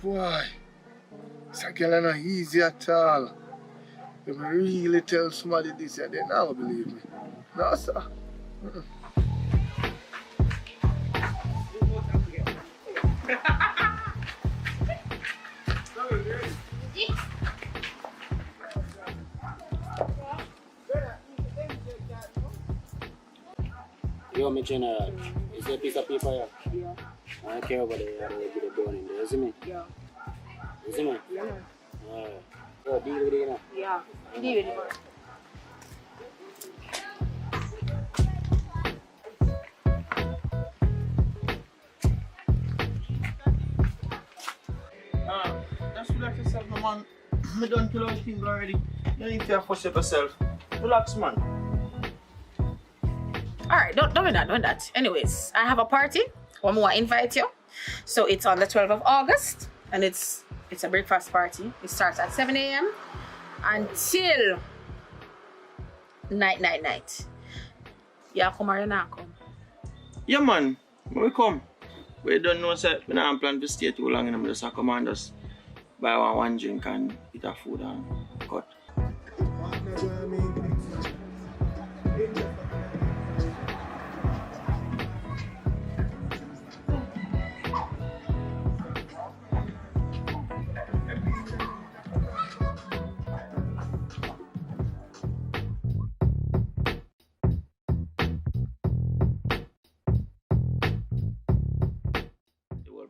Boy, it's a girl not easy at all. If I really tell somebody this, they never believe me. No, sir. Yo, my general, is there a piece of paper here? Yeah. I don't care about it, I don't get it done in there, you see me? Yeah. You see me? Yeah. Alright. So, deal with it, you know? Yeah, deal with it, man. Just relax yourself, my man. I done kill all the things already. You need to force yourself. Relax, man. Alright, don't do that. Anyways, I have a party. One more invite you. So it's on the 12th of August and it's a breakfast party. It starts at 7 a.m. until night. Yeah, come or you not come? Yeah, man. We come. We don't know, sir. We don't plan to stay too long, and I'm just come and just buy one drink and eat a food and cut.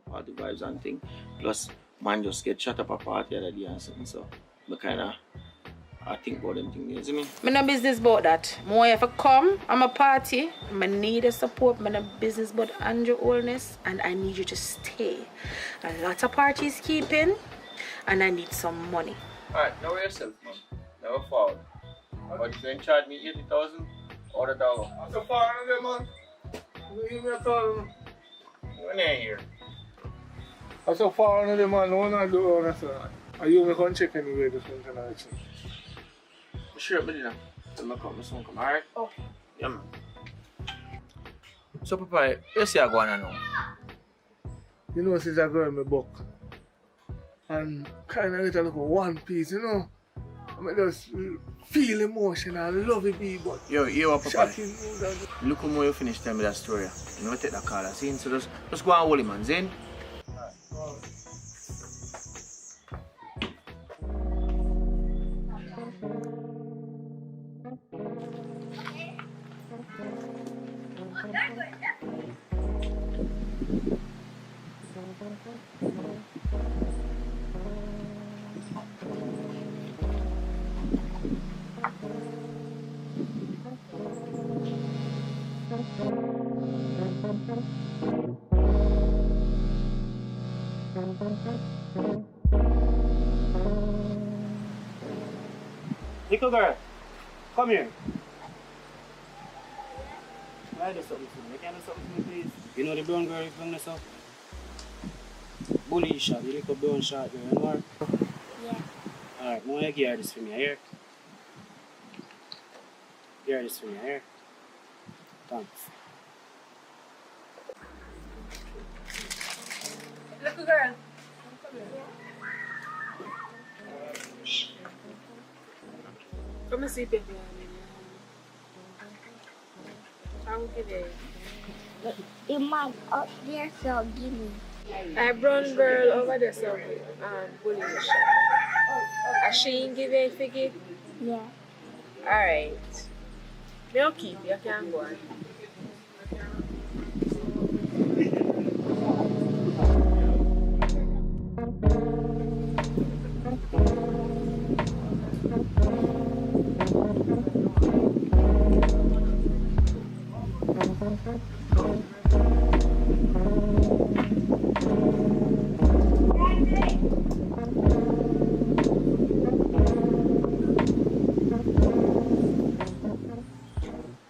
Party vibes and thing. Plus, man just get shut up a party the other day and something, so I think about them things, you see me? I'm no business about that. More if I come, I'm a party, I need the support, I'm no business about Andrew Oldness, and I need you to stay. A lot of parties keeping, and I need some money. Alright, know yourself, man. Never fall. But if you ain't charge me 80,000, order dollar. So far, man. You give me a call. You ain't here. So far, man, no one do on are you going to check anyway this one tonight? Sure, but you know, I'm come, alright? Okay. Yeah, man. So, Papa, you see I go on now? You know, since I go in my book, and kind of get a look at one piece, you know? I just feel emotion and love it, but yo, Papa, look how more you finish telling me that story. You know, take that call, see? So just go and hold him, man, Zane. Little girl, come here. Can I do something for me? Can I do something for me, please? You know the brown girl you bring this up? Bully shot, the little brown shot girl, you know her? Yeah. Alright, I want you to give her this for me, here. Give her this for me, here. Thanks. Little girl. Come and see Pepe. I'll give it. Your mom up there, so give me. A brown girl over there, so bullying the shop. A she ain't give it figure? Yeah. Alright. They'll keep you, can go on.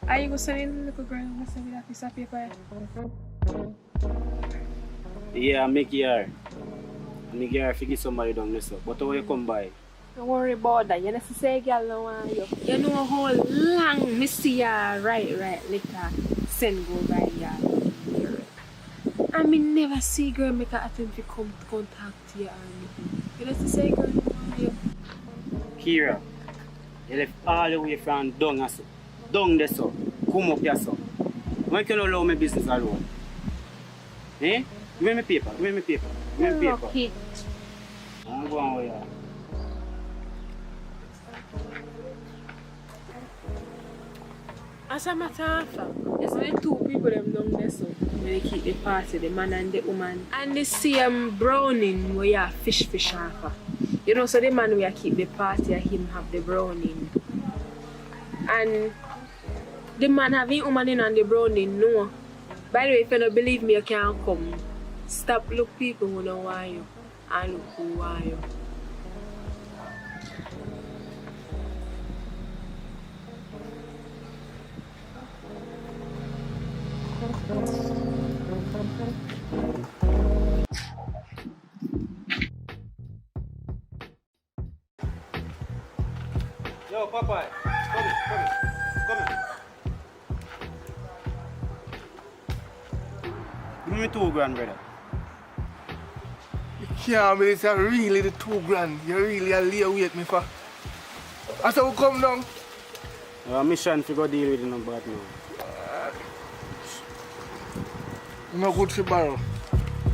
Are you going to send the little girl and send me that piece of paper? Yeah, make her. Make her figure somebody down this up. But how you come by? Don't worry about that. You know, say girl no want you. You know how long me see ya right later send go by ya. I mean, never see girl make an attempt to come contact you or anything. You know, to say girl, you. Kira, you left all the way from down so. Down there so. Come up here so. Why can't you allow my business alone? Eh? Give me my paper, give me my paper, give me my paper. Okay. I'm going with you. As a matter of fact, there's only two people them down there so when they keep the party, the man and the woman. And the same browning where you fish off. You know, so the man where keep the party and him have the browning. And the man having woman in and the browning, no. By the way, if you don't believe me, you can't come. Stop look people who don't want you and look who want you. Yo, Papa, come here. Give me $2 grand, brother. You can't believe it's really the $2 grand. You really are lay wait me for. I said we come down. Our mission to go deal with it no bad now. No good for borrow.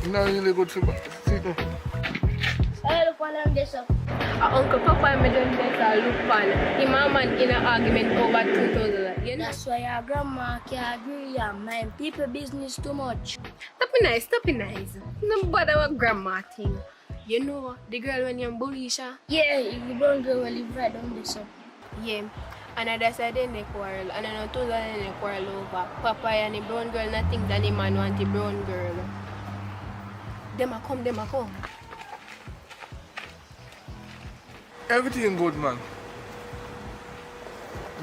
Not really good for borrow. See there. Hey, look what I'm this up. Uncle Papa and me done better look on. Him and man in an argument over 2,000. You know? That's why your grandma can't agree and mind people business too much. Stop it nice. No bother with grandma thing. You know, the girl when you're Bulisha? Yeah, you don't go well live right on this up. Yeah. And I decided they quarrel. And I know 2,000 they quarrel over. Papa and the brown girl not think that the man want the brown girl. Them a come. Everything good, man.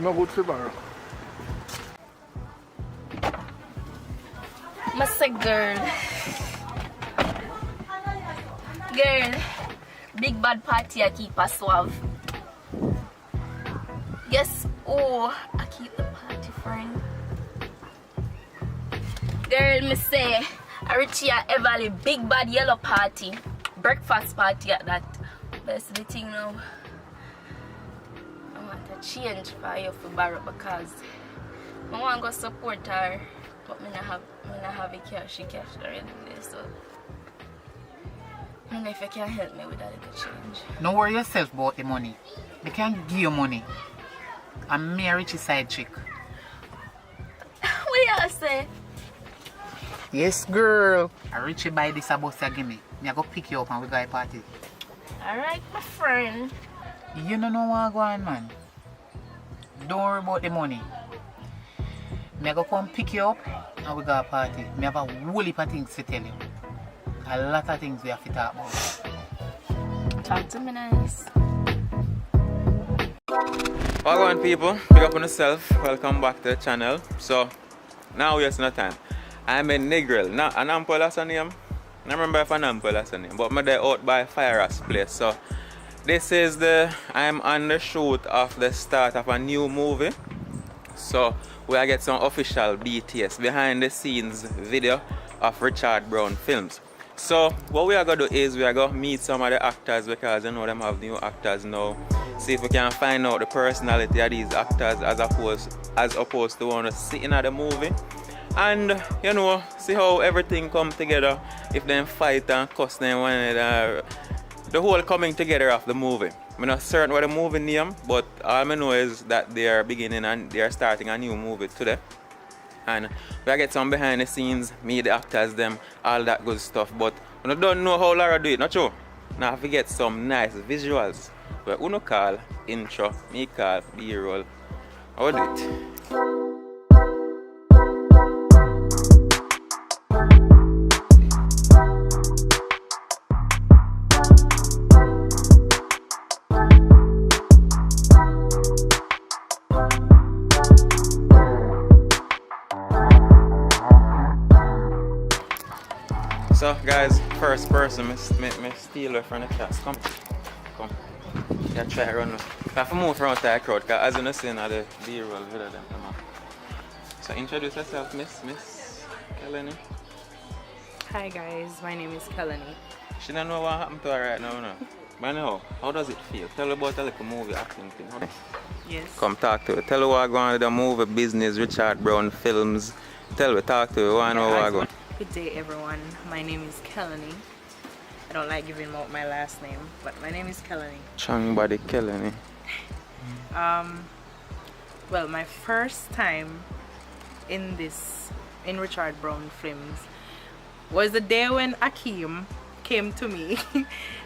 No good for borrow. I say, girl, big bad party I keep a suave. Yes, oh, I keep the party friend. Girl, me say, I reach here Everly big bad yellow party, breakfast party at that. That's the thing now. I want to change for you for borrow because I want to go support her, but I don't have a cash already, so I don't know if you can help me with that little change. Don't worry yourself about the money. They can give you money. I'm me a Richie side chick. What you say? Yes, girl. I Richie buy this a bus give me. Me I go pick you up and we go to a party. Alright, my friend. You don't know what go on, man. Don't worry about the money. Me I go come pick you up and we go to a party. Me have a whole heap of things to tell you. A lot of things we have to talk about. Talk to me nice. Welcome people, pick up on yourself. Welcome back to the channel. So now we have no time. I'm a Negril. Now an ample that's a name. I don't remember if an ample that's a name, but I'm there out by Firehouse place. So this is I'm on the shoot of the start of a new movie. So we are get some official BTS behind the scenes video of Richard Brown Films. So what we are gonna do is we are gonna meet some of the actors because you know them have new actors now. See if we can find out the personality of these actors as opposed to one sitting at the movie. And you know, see how everything come together. If they fight and cuss them one another, the whole coming together of the movie. I'm not certain what the movie name, but all I know is that they are beginning and they are starting a new movie today. And we get some behind the scenes, meet the actors, them, all that good stuff. But we don't know how Lara do it, not true? Now we get some nice visuals. Where uno call intro, me call B-roll. How do it? So guys, first person, me steal her from the class. Come. Yeah, try to run. I have to move around the crowd because as you know, seeing the B-roll video them come on. So introduce yourself, Miss Kelly. Hi guys, my name is Kelani. She don't know what happened to her right now, no? But now, how does it feel? Tell her about a little movie acting thing. Yes. Come talk to her. Tell her what going on with the movie business, Richard Brown Films. Tell her, talk to her. I want to know what going on. Good day everyone, my name is Kelani. I don't like giving out my last name, but my name is Kelani. Chung body killing it. Well, my first time in Richard Brown Films was the day when Akeem came to me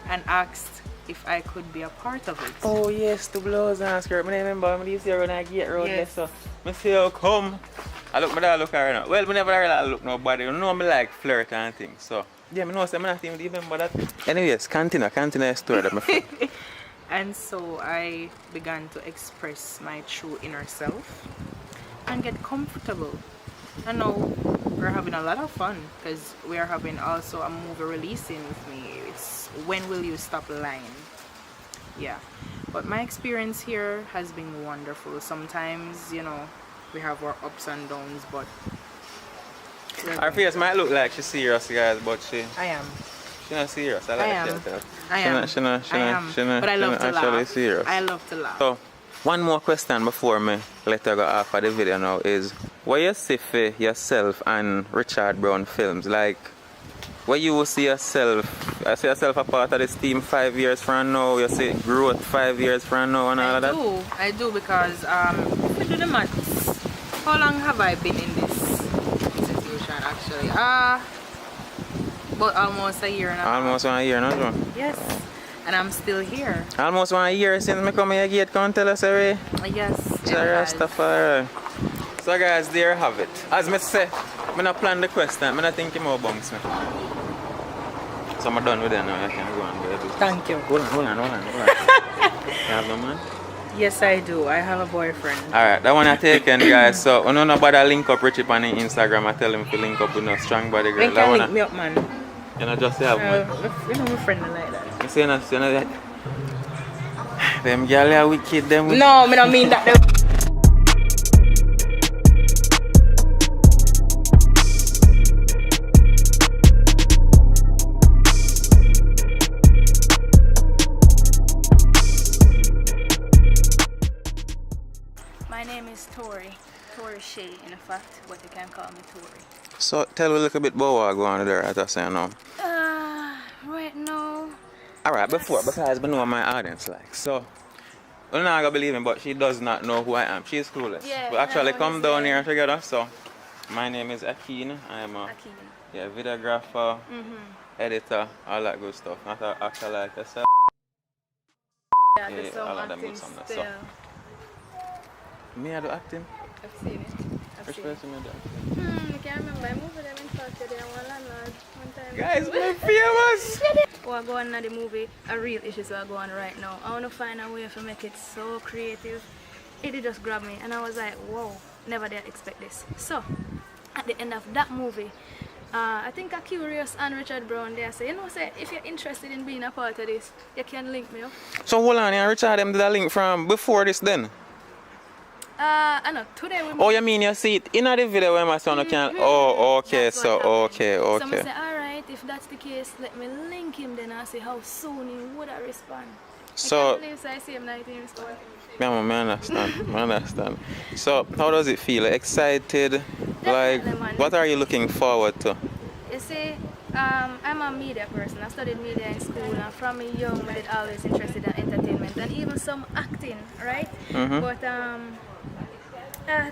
and asked if I could be a part of it. Oh yes, the blouse and skirt. I remember when you see her when I get around Yes. there, so I see her come. I look at her now. Well, I never really look nobody. You know me like flirt and things, so yeah, I know I'm not even remember that. Anyways, continue a story that my friend. And so I began to express my true inner self and get comfortable. And now we're having a lot of fun because we are having also a movie releasing with me. It's When Will You Stop Lying? Yeah. But my experience here has been wonderful. Sometimes, you know, we have our ups and downs, but Her face might look like she's serious, guys, but she's not serious. I like that. I am. But I love to actually laugh. serious. I love to laugh. So, one more question before me let her go off of the video now is, what you see for yourself and Richard Brown Films? Like, where you will see yourself? I see yourself a part of this team 5 years from now. You see growth 5 years from now and all of that? I do because if we do the maths, how long have I been in this institution actually? About almost a year and a half. Almost 1 year now, John. Yes. And I'm still here. Almost 1 year since I come here gate, come tell us, Ray. Yes. Rastafari. So guys, there you have it. As I say, I'm not plan the question, I'm not thinking more bunks. So I'm done with it now, I can go on with it. Thank you. Hold on. You have no man? Yes, I do. I have a boyfriend. Alright, that one I taken, guys. So, I know nobody link up Richie on Instagram. I tell him to link up with no strong body girl. When can link me up, man? You know, just have man. You know my friend like that. You see, you know that? Them girls are wicked, them. No, I don't mean that. My name is Tori Shea in fact, but you can call me Tori. So, tell me a little bit about what going on there, as I say now. Right now. Alright, because I know my audience like. So, I'm not gonna believe him, but she does not know who I am. She is clueless. Yeah, we actually come down here. here together. So, my name is Akeen. I am a videographer, editor, all that good stuff. Not an actor like yourself. Yeah, there's some all of them acting do something. still. So, me I do acting? I've seen it. Which person me do acting? I can't remember. I moved them in fact today and one landlord one time. Guys, we're famous! What go on in the movie, a real issue so I go on right now. I want to find a way to make it so creative. It did just grab me and I was like, whoa, never did expect this. So, at the end of that movie, I think a Curious and Richard Brown there say, you know, say if you're interested in being a part of this, you can link me up. So hold on, and Richard them did a link from before this then? I know, today we Oh, you mean you see it in the video where my son can... Oh, okay, That's so, what happened. okay. So I say, alright, if that's the case, let me link him then and see how soon he would respond. So, I can't believe so I see him now, he didn't respond. I understand. So, how does it feel? Excited? Like, man. what are you looking forward to? You see, I'm a media person. I studied media in school and from young I did always interested in entertainment and even some acting, right? But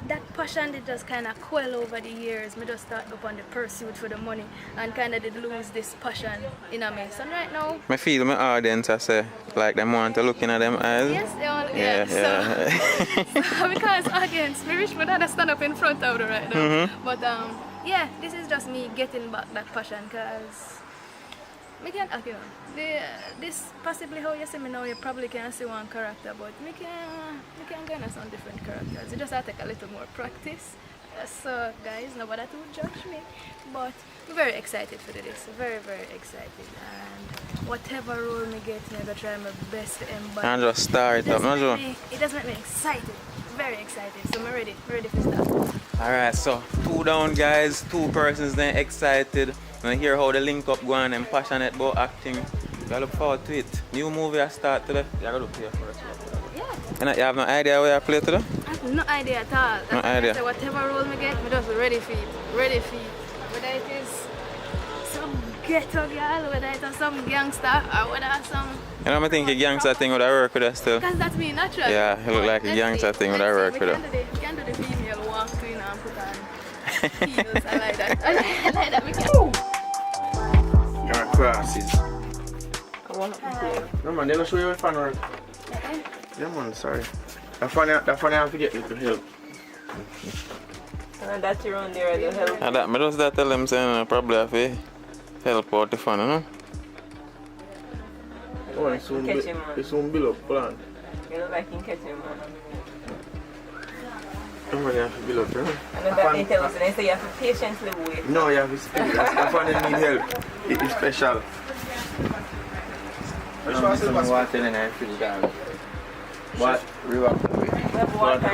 that passion did just kind of quell over the years. Me just start up on the pursuit for the money and kind of did lose this passion in me. So right now, I feel my audience, I say, like them want to look in at them eyes. yes, they all, Yeah. So, because audience, me wish my dad stand up in front of them right now. But yeah, this is just me getting back that passion because me can't act, you know. This possibly how you see me now, you probably can't see one character, but me can go into some different characters. You just have to take a little more practice. So guys, nobody to judge me, but I'm very excited for this. Very, very excited. And whatever role me get, I'm gonna try my best to embody. And just start it up, no? It does make me excited. very excited. So I'm ready for start. Alright, so 2 down guys, 2 persons then excited. And hear how the link up going and passionate about acting. I look forward to it. New movie I start today. You gotta play first. Yeah. You have no idea where I play today? I have no idea at all. No idea. So whatever role I get, I'm just ready for it. Ready for it. Whether it is some ghetto girl, whether it is some gangster, or whether it's some... You know, I think a gangster thing would I work with us still. Because that's me naturally. Yeah, you look like a gangster thing would I work with us. We can do the female walk to, you know, and put on heels. I like that. I like that. We can. Your classes. No man, they're gonna show you what fun work. Yeah man, sorry. That funny I forget you to help. And that's around there, the help. And that, I just that tell them saying probably have to help out the fun, you know? Oh, it's soon build up plan. You look like you can catch him, man. Somebody have to build up, you know? I know that they tell us, they say you have to patiently wait. No, you have to speak. That funny need help. It is special. I'm water in the fridge, dog. What? River.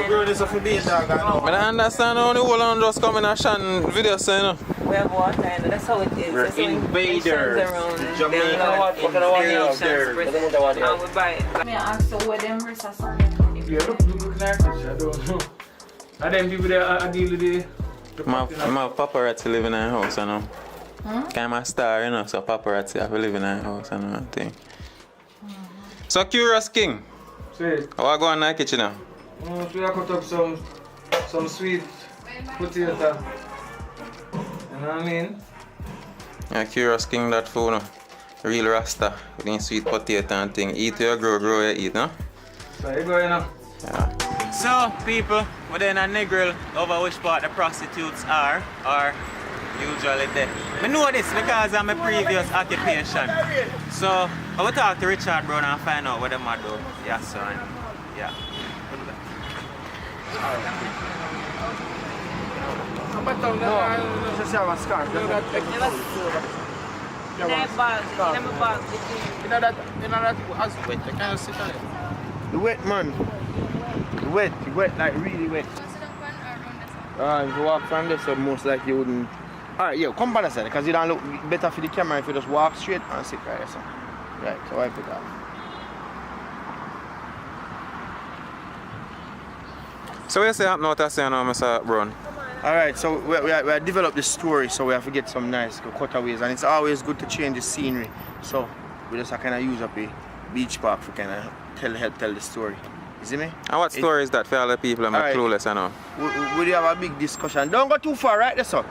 Girl, this is for being dog. I don't understand how the whole one just come in and shan video saying, you know? We have water, and that's how it is. We're that's how invaders. Jamaican What kind of water you have there? and we buy it. Me ask so where them rest or something. Yeah, look in the fridge, I don't know. And then people there I deal with the My paparazzi live in our house, you know? I'm a star, you know, so paparazzi have to live in our house and that thing. So Curious King, Say, how I go in the kitchen now? we have cut up some sweet potato. You know what I mean? Yeah, Curious King that food, no? Real Rasta, with the sweet potato and thing. Eat your grow you eat, no? So you go, you know? Yeah. So people, we're in a Negril over which part the prostitutes are usually there. I know this because of my previous occupation. So I will talk to Richard Brown and find out what them are doing. Yeah, so yeah. No, just have a scarf. In my bag. You know that as wet, you can't sit on it. The wet man. The wet, like really wet. If you walk from there, so most likely you wouldn't. Alright, yeah, come by the side because it don't look better for the camera if you just walk straight and sit right there. So. Right, so wipe it off. So what you say happened out there saying now, Mr. Brown? Alright, so we developed this story, so we have to get some nice cutaways, and it's always good to change the scenery. So we just kind of use up a beach park to kind of help tell the story. You see me? And what story is that for all the people I'm clueless, you know? We have a big discussion. Don't go too far, right there, sir.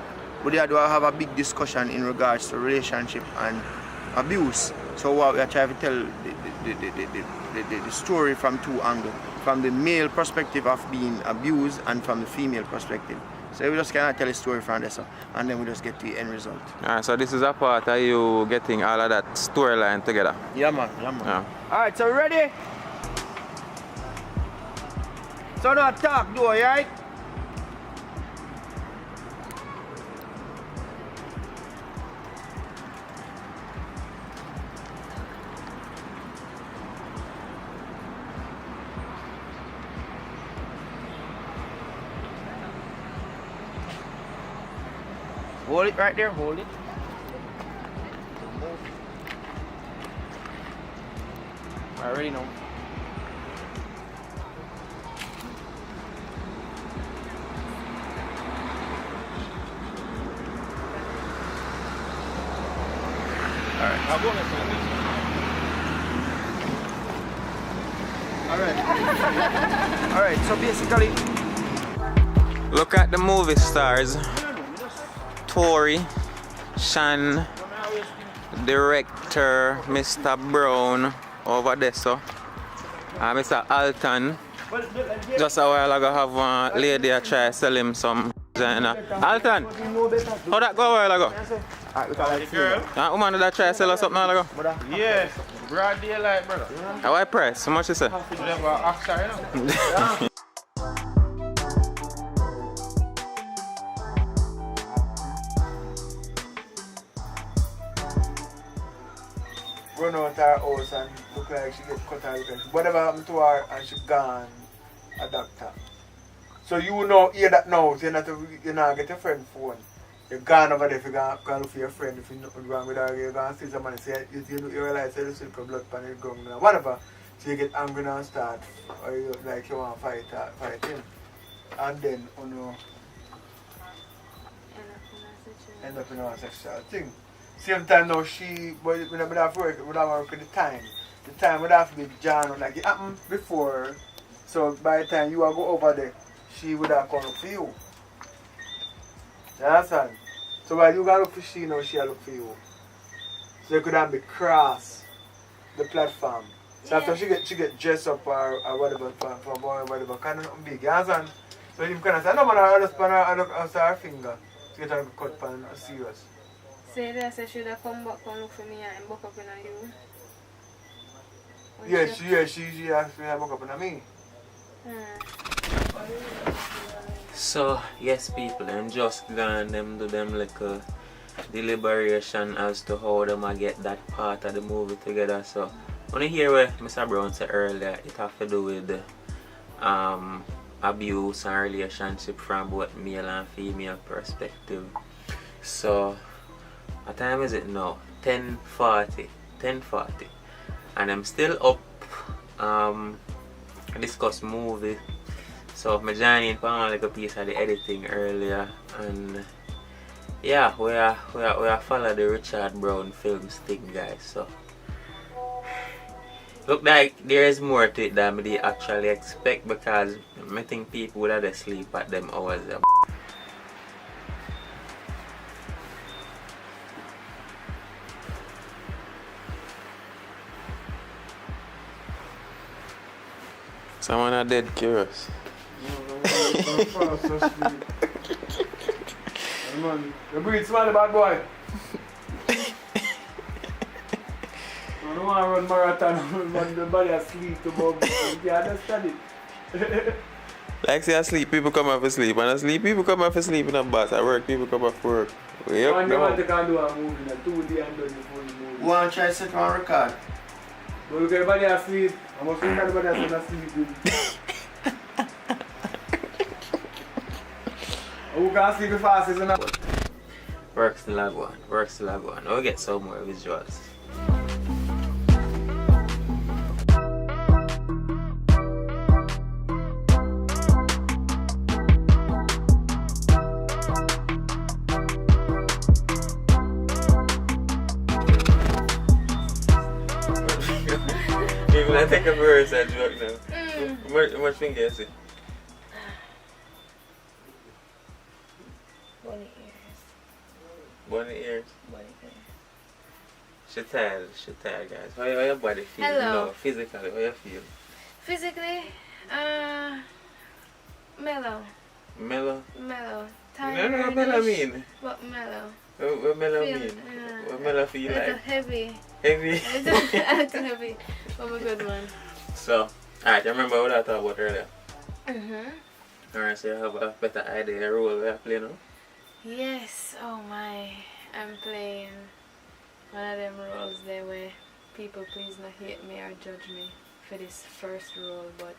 We have a big discussion in regards to relationship and abuse. So we are trying to tell the story from 2 angles. From the male perspective of being abused and from the female perspective. So we just kind of tell a story from there, sir, and then we just get the end result. Alright, so this is a part of you getting all of that storyline together? Yeah, man. Yeah. Alright, so ready? So now talk, though, right? Hold it right there, hold it. Alright, ready now. Alright, I'll go next one. Alright, so basically, look at the movie stars. Tori, Shan, director Mr. Brown over there, so. And Mr. Alton. Just a while ago have one lady I try to sell him some. Alton, how that go a while ago? And woman that try to sell us something a while ago? yeah, broad daylight, brother. How what price? How much you say? Run out her house and look like she get cut out. Whatever happened to her and she gone a doctor. So you know hear that now, so you not get your friend phone. You're gone over there if you go look for your friend, if you're not wrong with her, you're going to see somebody say you realize you see the blood pan your gum or whatever. So you get angry and start, or you like you want to fight him. And then end up in a sexual thing. Same time now but when I have to work with the time. The time would have to be John, like it happened before. So by the time you go over there, she would have come look for you. You understand? So while you go look for she now, she'll look for you. So you could have be cross the platform. So after she get dressed up or whatever for boy or whatever, kind of nothing big. You understand? So you can say, no man, I just pan her finger to get her cut pan serious. Say that she should have come back and look for me and buck up in you. Yeah, she actually have buck up in me. So yes people, them just gone them do them like a deliberation as to how them a get that part of the movie together. So when you hear what Mr. Brown said earlier, it have to do with abuse and relationship from both male and female perspective. So what time is it now? 10:40. And I'm still up discuss movie. So I joined in for like a piece of the editing earlier, and yeah, we are follow the Richard Brown film stick, guys. So look like there is more to it than they actually expect, because I think people would have sleep at them hours. Someone are dead curious. Man, you breathe smell, bad boy. I don't want to run marathon, but the body asleep to Bob. You understand it? Like say asleep, people come off asleep, and asleep people come off asleep in a bus. At work, people come off work. Yep, One day you can do a movie, 2 days and done before the movie. Want to try to set on record? But look, everybody asleep. I must think everybody has asleep. Who can sleep the fastest in that? Works the lag one. We'll get some more visuals. Even I take a verse and joke now. How much thing is it? Bunny ears. She tired, guys. How your body feel? Hello. No, physically, how you feel? Physically, mellow. Mellow? Tired. No, mellow mean. What mellow? What mellow mean? What mellow feel It's like? heavy. Heavy? It's heavy. I'm a good one. So, alright, you remember what I talked about earlier? Alright, so you have a better idea of role we are playing now? Yes, oh my. I'm playing one of them roles there where people please not hate me or judge me for this first role, but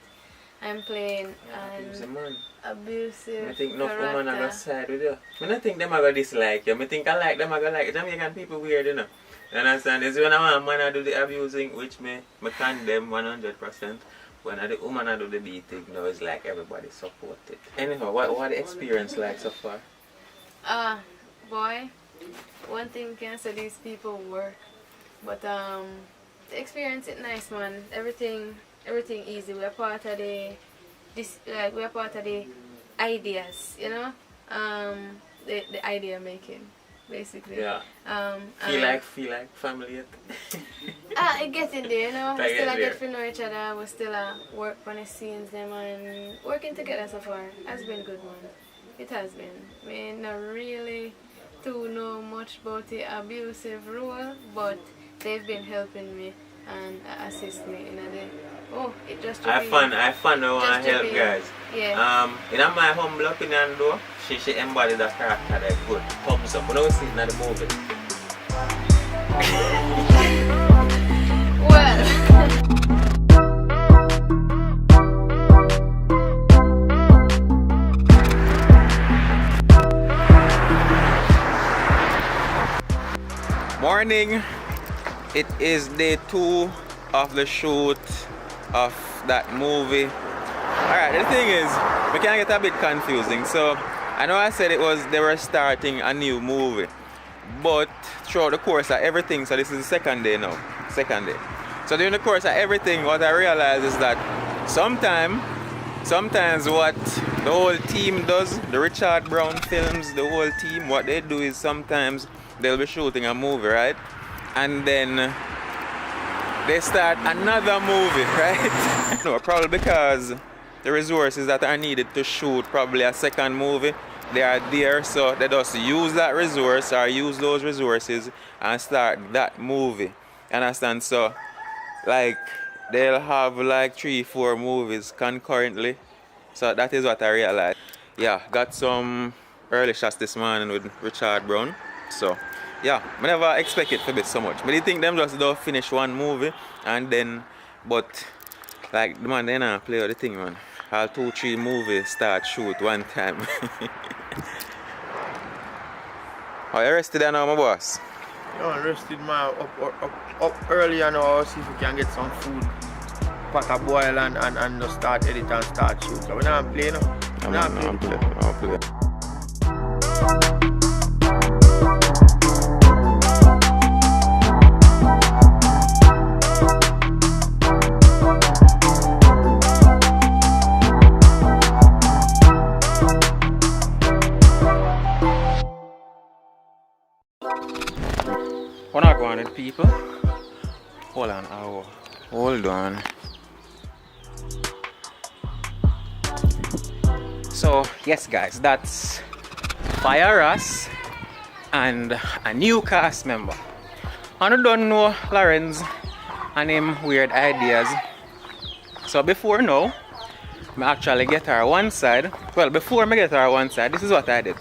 I'm playing an abusive I think no character. woman are gonna side with you. I don't think them are gonna dislike you. I think I like them are gonna like you. Jamaican people weird, you know. You understand? It's when a man do the abusing, which me condemn 100%. When the woman do the beating, you know, it's like everybody support it. Anyhow, what the experience like so far? Boy, one thing can say, these people work, but the experience is nice, man. Everything easy. We're part of the ideas, you know, the idea making, basically. Yeah. Feel like family yet? It gets in there, you know. We still get to know each other. We still work on the scenes, them, and working together so far has been good, man. It has been. I mean, not really to know much about the abusive role, but they've been helping me and assist me in a day. Oh, it just I fun now and help guys. Yeah. In my humble opinion though, she embodied that character like good. Thumbs up. When I see it in the movie. Well. morning. It is day 2 of the shoot of that movie. Alright, the thing is, we can get a bit confusing. So I know I said they were starting a new movie, but throughout the course of everything, so this is the second day now. Second day. So during the course of everything, what I realized is that sometimes what the whole team does, the Richard Brown Films, the whole team, what they do is sometimes they'll be shooting a movie, right? And then they start another movie, right? No, probably because the resources that are needed to shoot probably a second movie, they are there, so they just use that resource or use those resources and start that movie. Understand? So like they'll have like 3-4 movies concurrently. So that is what I realized. Yeah, got some early shots this morning with Richard Brown. So yeah, I never expect it to be so much. But I think them just don't finish one movie and then, but like the man they not play out the thing, man. All 2-3 movies start shoot one time. Are you rested now, my boss? No, I rested my up early and now see if we can get some food. Pot a boil and just start edit and start shoot. So we're not playing now. I'm playing. What are going on, people? Hold on, hold on. So yes guys, that's Fire Us and a new cast member. I don't know Lawrence and him weird ideas. So before now, I actually get her one side. Well, before I get her one side, this is what I did.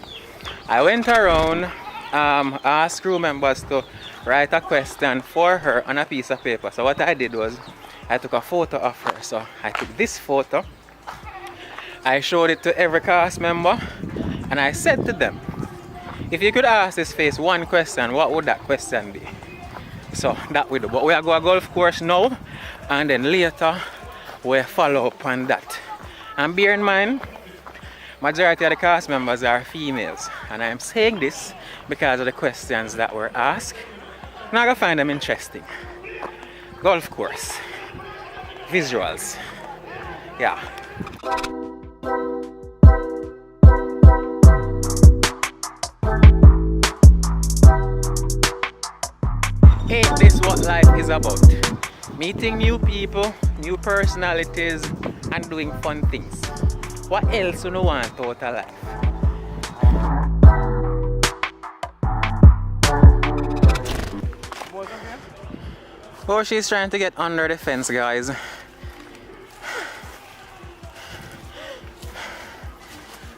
I went around, asked crew members to write a question for her on a piece of paper. So what I did was, I took a photo of her. So I took this photo, I showed it to every cast member, and I said to them, if you could ask this face one question, what would that question be? So that we do. But we are going to golf course now, and then later we follow up on that. And bear in mind, majority of the cast members are females, and I'm saying this because of the questions that were asked. And I'm going to find them interesting. Golf course, visuals, yeah. Ain't this what life is about? Meeting new people, new personalities, and doing fun things. What else do you want out of life? Oh, she's trying to get under the fence, guys.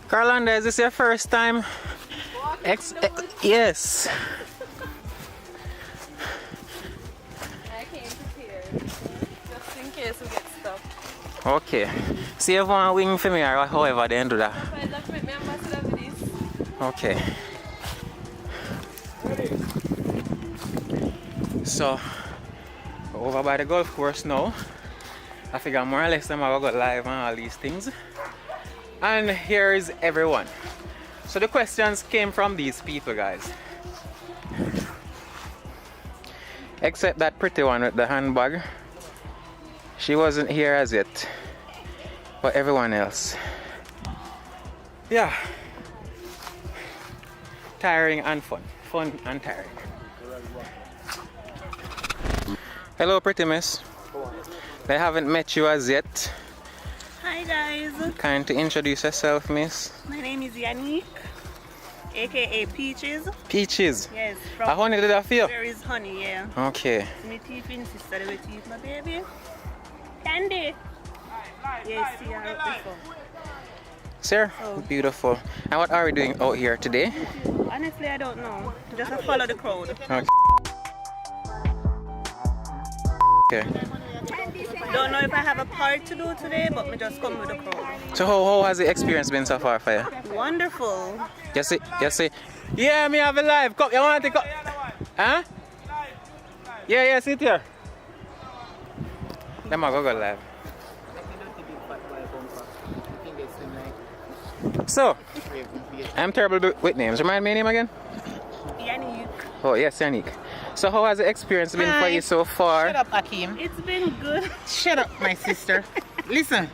Carlanda, is this your first time? Yes. I came prepared, just in case we get stuck. Okay. See if one wing for me or however they do that. Okay. So, over by the golf course now. I figure more or less I'm going to go live and all these things. And here is everyone. So the questions came from these people, guys. Except that pretty one with the handbag. She wasn't here as yet. But everyone else. Yeah. Tiring and fun. Fun and tiring. Hello, pretty miss. They haven't met you as yet. Hi guys. Kind to introduce yourself, miss. My name is Yannick, aka Peaches. Peaches? Yes. A honey did I feel? There is honey, yeah. Okay. My teeth in sister, the way teeth, my baby. Candy. Yes, see her up before. Sir, Oh. beautiful. And what are we doing out here today? Honestly, I don't know. Just to follow the crowd. Okay. Okay. Don't know if I have a part to do today, but me just come with the crowd. So how has the experience been so far for you? Wonderful. You see? Yeah, me have a live. Come, you want to come? Huh? Yeah, sit here. Let me go live. So, I'm terrible with names. Remind me your name again? Yannick. Oh, yes, Yannick. So, how has the experience been for you so far? Shut up, Akeem. It's been good. Shut up, my sister. Listen,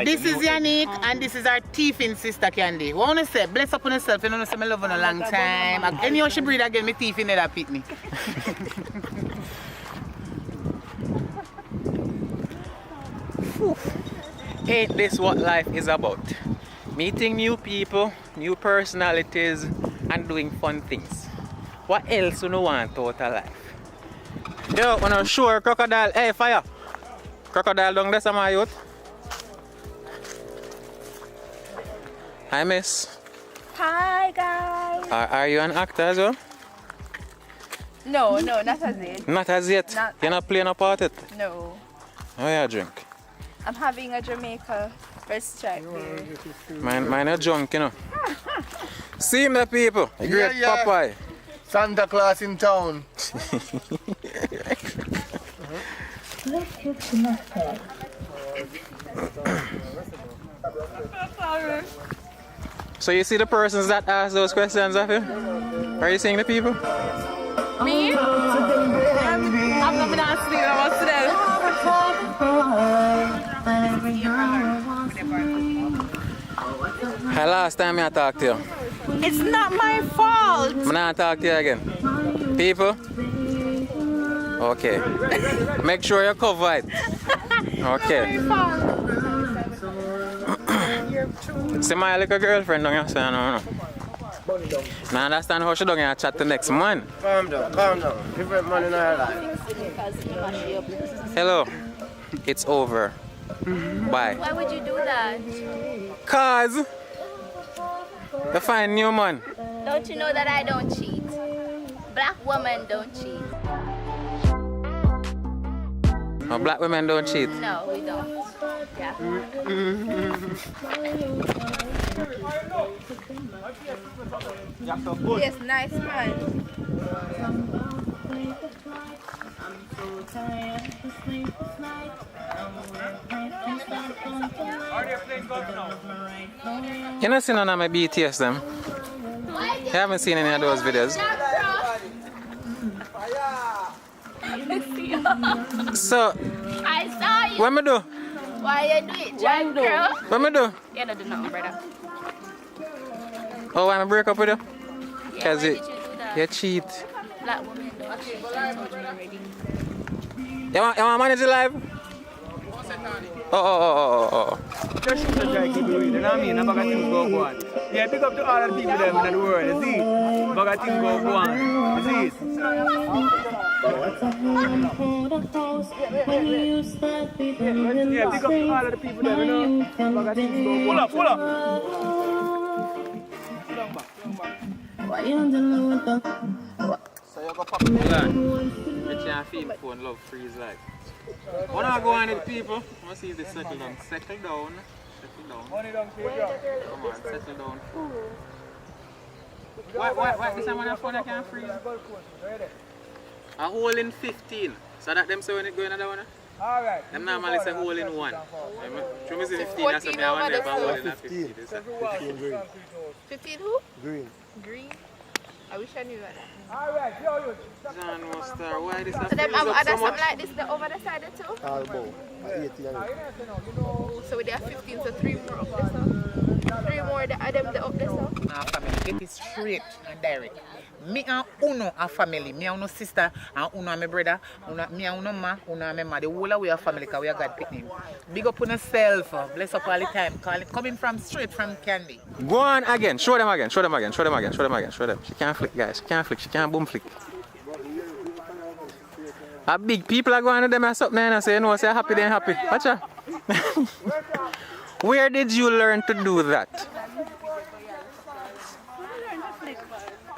this is Yannick and this is our thiefing sister Candy. What I want to say, bless up on yourself. You know, I love you a long time. Anyhow she breathe again, my teeth in that pit me. Ain't this what life is about? Meeting new people, new personalities, and doing fun things. What else do you want out of life? Yo, when I'm sure crocodile, hey, fire! Crocodile down there, some of youth. Hi, miss. Hi, guys. Are you an actor as well? No, not as yet. Not as yet? Not You're not playing a part yet? No. Oh, yeah, drink. I'm having a Jamaica first strike there. Mine are drunk, you know. See me, people. Great Popeye. Santa Claus in town. So you see the persons that ask those questions of you? Are you seeing the people? Me? I'm not been asking about today. Hey, last time I talked to you. It's not my fault. I'm not talk to you again. People? Okay. Make sure you cover it. Okay. See my little girlfriend down here, so I don't know. Now understand how she down here chat to next man. Calm down. Different man in our life. Hello. It's over. Bye. Why would you do that? Cause you find new man. Don't you know that I don't cheat? Black women don't cheat. No, black women don't cheat. No, we don't. Yeah. Yes, nice man. You not seen none of my BTS them? You haven't seen any of those videos? So, I saw you. what me do? Why you do it, Jack girl? What me do? You don't do nothing, brother. Oh, wanna break up with you? Yeah, why Cause did you do that? you cheat. Black women don't cheat. I told you already. You want manage your life? Oh. Just shoot and try to keep it real. You know what I mean? A bag of things go on. Yeah, pick up to all the people them in the world. You see? A bag of things go on. You see it? Yeah, pick up to all of the people them, you know? A bag of things go on. Pull up. So you go pop the line. Get your feet phone love freeze like. When I go on with people, let's see if they settle down. Settle down. Money down, Come on, settle down. Why this time on your phone I can't freeze? A hole in 15. So that them say when it go in another one? Alright. Them normally say hole in 1. Show me 15, that's something I want to hole in 15. 15 green. 15 who? Green. Green. I wish I knew that. Alright, yo. John Mustard, why this So has them freeze up so something much? like this the over the side too? Albo. 80 So we have 15, so 3 more up there, so 3 more the them the up there, so. Our family, get it straight and direct. Me and Uno are family. Me and Uno sister and Uno and my brother. Me and Uno ma, Uno and my ma. The whole of we are family because we are God picking. Big up on yourself. Bless up all the time. Coming from straight from Candy. Go on again. Show them again. Show them. She can't flick, guys. She can't boom flick. A big people are going to them and something and say, no, say happy, then happy. Watch out. Where did you learn to do that?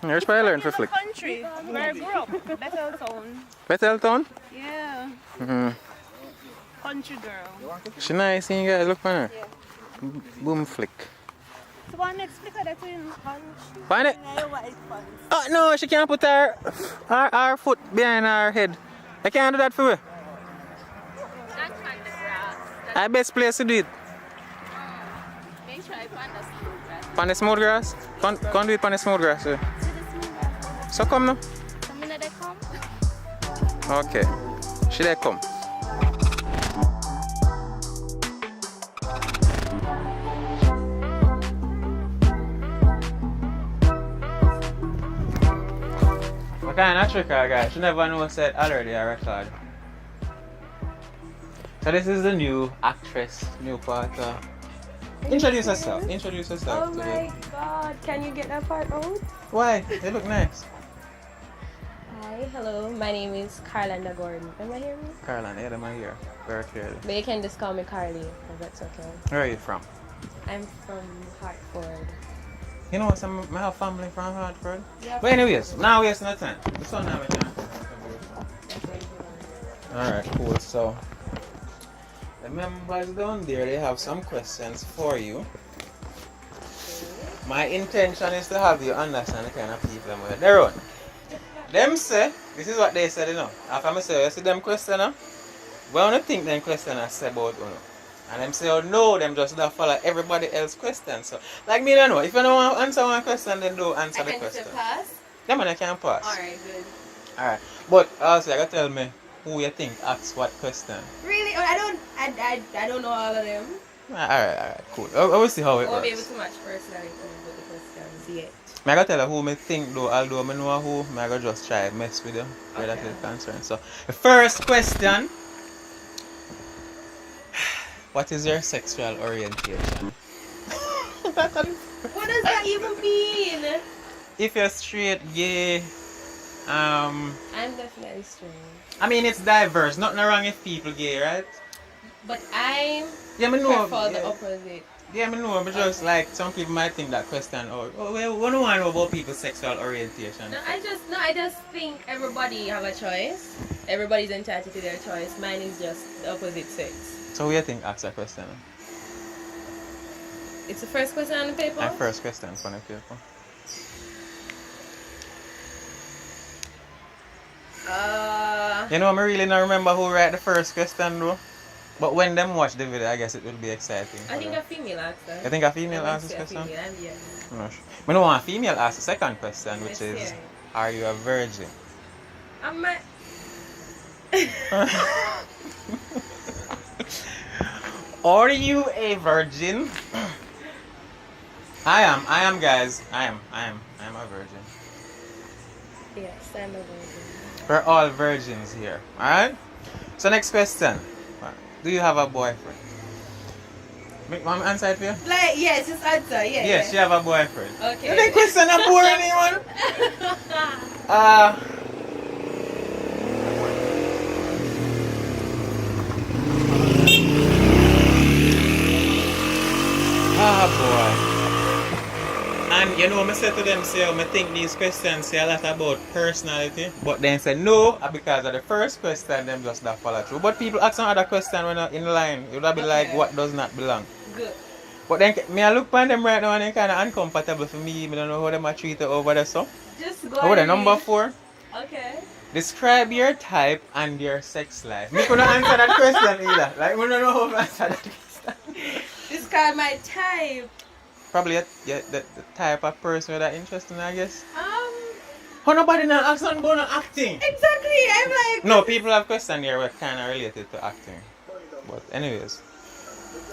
Where's where I learned to flick? Country where I grew up, Betheltown. Betheltown? Yeah. Country girl. She nice, see you guys. Look for her. Yeah. Boom flick. So one next flicker that's in country. Find it? Oh no, she can't put her foot behind her head. I can't do that for me. I best place to do it. Make sure I find the smooth grass. On the smooth grass? Can't do it on the smooth grass. Yeah. So come now. The minute they come. Okay. Should I come? What kind of trick I got? You never know what's said already I record. So this is the new actress, new part. Introduce yourself. Introduce yourself. Oh my god, can you get that part out? Why? They look nice. Hi, hello, my name is Carlanda Gordon. Am I hearing me? Carolina, yeah, I'm here. Very clearly. But you can just call me Carly, if that's okay. Where are you from? I'm from Hartford. You know what? I have family from Hartford. Yeah. But anyways, now we have no time. The sun now we can. Alright, cool. So the members down there, they have some questions for you. My intention is to have you understand the kind of people they're on. Them say, this is what they said, you know. After I say, you see them question, well, I don't think them question I say about, you know. And them say, oh no, them just don't follow everybody else's questions. So, like me, I know, if you don't want to answer one question, then don't answer the question. I can pass? Yeah, man, I can pass. Alright, good. Alright. But also, you gotta tell me who you think asks what question. Really? I don't know all of them. Alright, cool. I will see how it I won't be works. able to match personality with the questions yet. I gotta tell you who me think though, although I know who, I gotta just try and mess with them where that is concerned. So, the first question. What is your sexual orientation? What does that even mean? If you're straight, gay, I'm definitely straight. I mean it's diverse, nothing wrong if people gay, right? But I know. prefer the opposite. Yeah, I know, but just like some people might think that question or we don't want to know about people's sexual orientation. No, I just think everybody have a choice. Everybody's entitled to their choice. Mine is just the opposite sex. So what do you think ask a question? It's the first question on the paper? My first question on the paper. You know, I really don't remember who write the first question though. But when them watch the video, I guess it will be exciting. I think a female asked that. You think a female asked this question? Yes. I don't want a female ask the second question, which is, are you a virgin? Are you a virgin? I am guys. I am a virgin. Yes, I'm a virgin. We're all virgins here. Alright? So next question. Do you have a boyfriend? Mom answer it for you? Like, yes, just answer, yeah. Yes, you have a boyfriend. Okay. You think question not boring anyone? Boy. And you know, I said to them, say, I think these questions say a lot about personality. But then say no, because of the first question, them just not follow through. But people ask some other question when they're in line, it would be like, what does not belong? Good. But then, me I look at them right now and they're kind of uncomfortable for me. I don't know how they are treated over there, so. Just go Over there, number 4. Okay. Describe your type and your sex life. Me couldn't answer that question either. Like, we don't know how to answer that question. Describe my type. Probably the type of person you're that interested in, I guess. How nobody not ask something about acting? Exactly, I'm like... No, people have questions here that kind of related to acting. But anyways,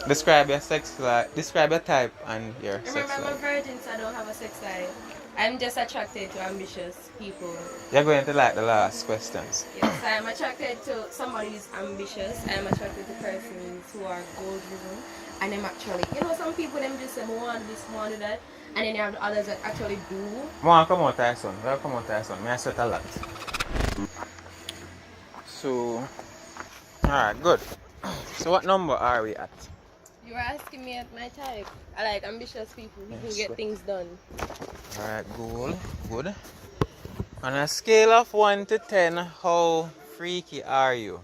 describe your sex life, describe your type and your sex life. Remember, I'm a virgin, so I don't have a sex life. I'm just attracted to ambitious people. You're going to like the last questions. Yes, I'm attracted to somebody who's ambitious. I'm attracted to persons who are goal-driven. And them actually, you know, some people them just say, I want this, I want that. And then you have the others that actually do. I want to come out there, son. Come out there, son. I sweat a lot. So, alright, good. So what number are we at? You were asking me at my type. I like ambitious people who can get things done. Alright, cool. Good. On a scale of 1 to 10, how freaky are you?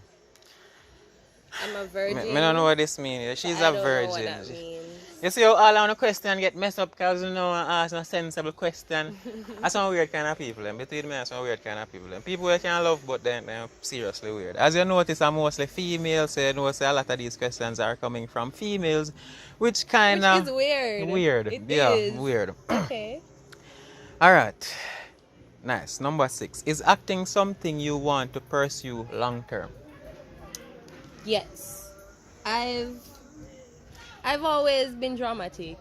I'm a virgin. I don't know what this means. She's a virgin. Know what that means. You see how all on the question get messed up because you know ask a sensible question. That's some weird kind of people. And between me and some weird kind of people. And people you can love but then they're seriously weird. As you notice, are mostly females, so you notice a lot of these questions are coming from females, which kind of is weird. Weird. It yeah, is. weird. Okay. Alright. Nice. Number 6. Is acting something you want to pursue long term? Yes. I've always been dramatic.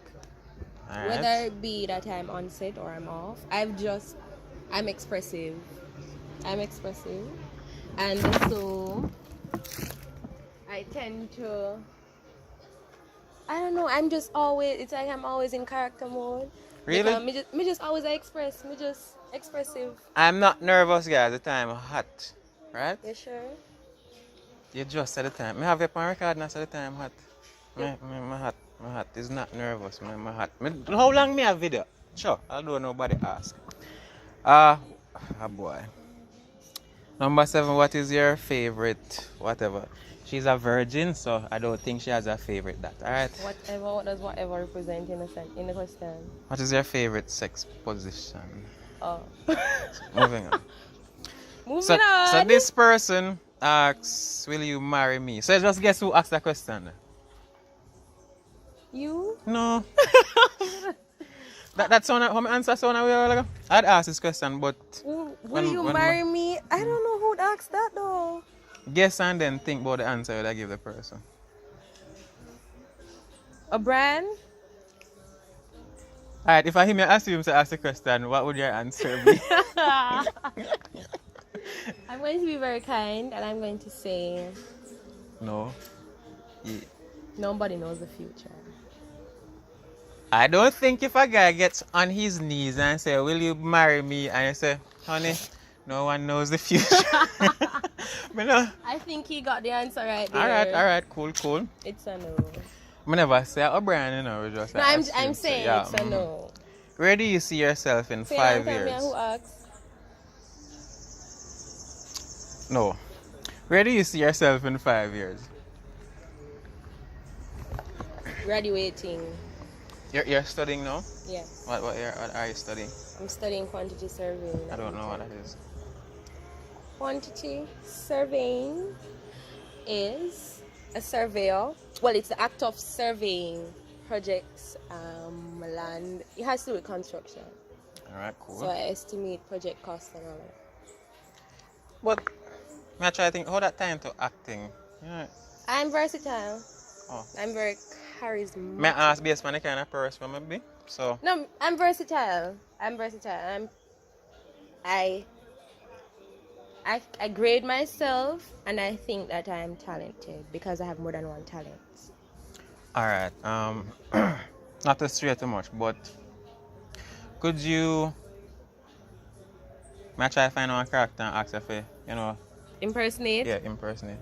Alright. Whether it be that I'm on set or I'm off. I'm expressive. And so I tend to, I don't know, it's like I'm always in character mode. Really? Me just always express. Me just expressive. I'm not nervous, guys. The time hot. Right? You sure? You just said the time. Me have it on record and I said the time hot. Me hot. My hot. It's not nervous. My hot. How long me have video? Sure. I don't nobody ask. Boy. Number 7. What is your favorite? Whatever. She's a virgin, so I don't think she has a favorite that. Alright? Whatever. What does whatever represent in the question? What is your favorite sex position? Oh. Moving on. Moving on. So this person asks, will you marry me? So just guess who asked that question? You? No. That's one how my answer sound a while ago. I'd ask this question, but Will you marry me? I don't know who'd ask that though. Guess and then think about the answer that I give the person. A brand? Alright, if I hear me assume to ask the question, what would your answer be? I'm going to be very kind and I'm going to say No. Yeah. Nobody knows the future. I don't think if a guy gets on his knees and say, will you marry me? And you say, honey, no one knows the future. I think he got the answer right there. Alright, cool. It's a no. I never say O'Brien, you know, we just No, I'm saying yeah, it's a no. Where do you see yourself in 5 years? Who asked? No. Where do you see yourself in 5 years? Graduating. You're studying now? Yes. What are you studying? I'm studying quantity surveying. I don't know what that is. Quantity surveying is a surveyor. Well, it's the act of surveying projects, land. It has to do with construction. Alright, cool. So I estimate project costs and all that. But I try to think how that time to acting. Yeah. I'm versatile. Oh. I'm very charismatic. May I ask based on the kind of person I be? So no, I'm versatile. I grade myself and I think that I'm talented because I have more than one talent. Alright. Not to stray too much, but could you may I try to find one character and ask if impersonate? Yeah, impersonate.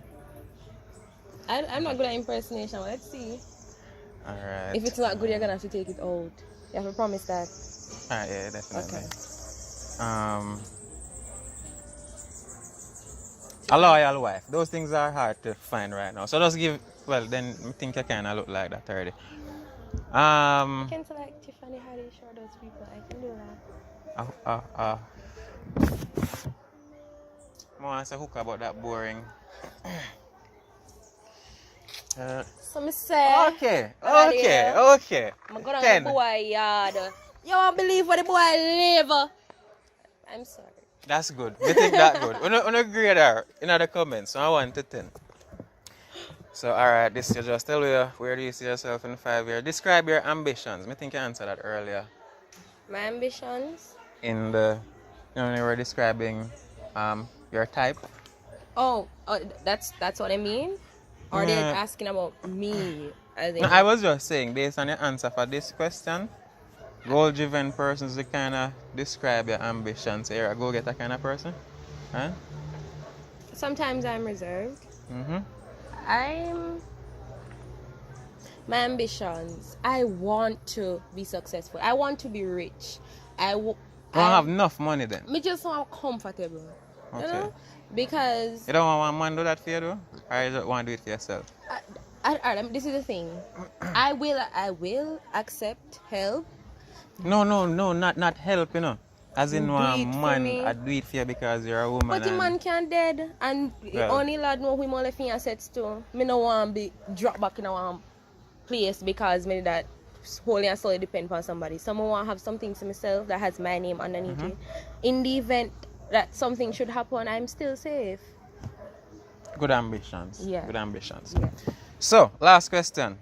I'm not good at impersonation. Let's see. Alright. If it's not good, you're gonna have to take it out. You have to promise that. Alright, yeah, definitely. Okay. A loyal wife. Those things are hard to find right now. So just give. Well, then I think I kind of look like that already. I can select Tiffany Haddish or those people. I can do that. I want to hook about that boring. So me say. Okay. I'm going to the boy yard. You won't believe where the boy live. I'm sorry. That's good. You think that good? On a grader in the comments. So 1 to 10. So alright, this you just tell you where do you see yourself in 5 years. Describe your ambitions. I think you answered that earlier. My ambitions? In the you were describing your type. Oh, that's what I mean? Or they're asking about me? No, I was just saying, based on your answer for this question, goal-driven persons to kind of describe your ambitions. Here, go get that kind of person. Huh? Sometimes I'm reserved. Mm-hmm. My ambitions. I want to be successful. I want to be rich. I don't have enough money then. Me just want comfortable. Okay. You know? Because you don't want one man do that for you though? Or you just want to do it for yourself? This is the thing. I will accept help. No, not help, you know. As in Do one it for man, me. I do it for you because you're a woman. But the and- man can't dead, and Well. only lad know him all the thing assets too. Me no want be drop back in a one place because me that wholly and solely depend on somebody. Someone want to have something to myself that has my name underneath it. In the event that something should happen, I'm still safe. Good ambitions. Yeah. Good ambitions. Yeah. So, last question.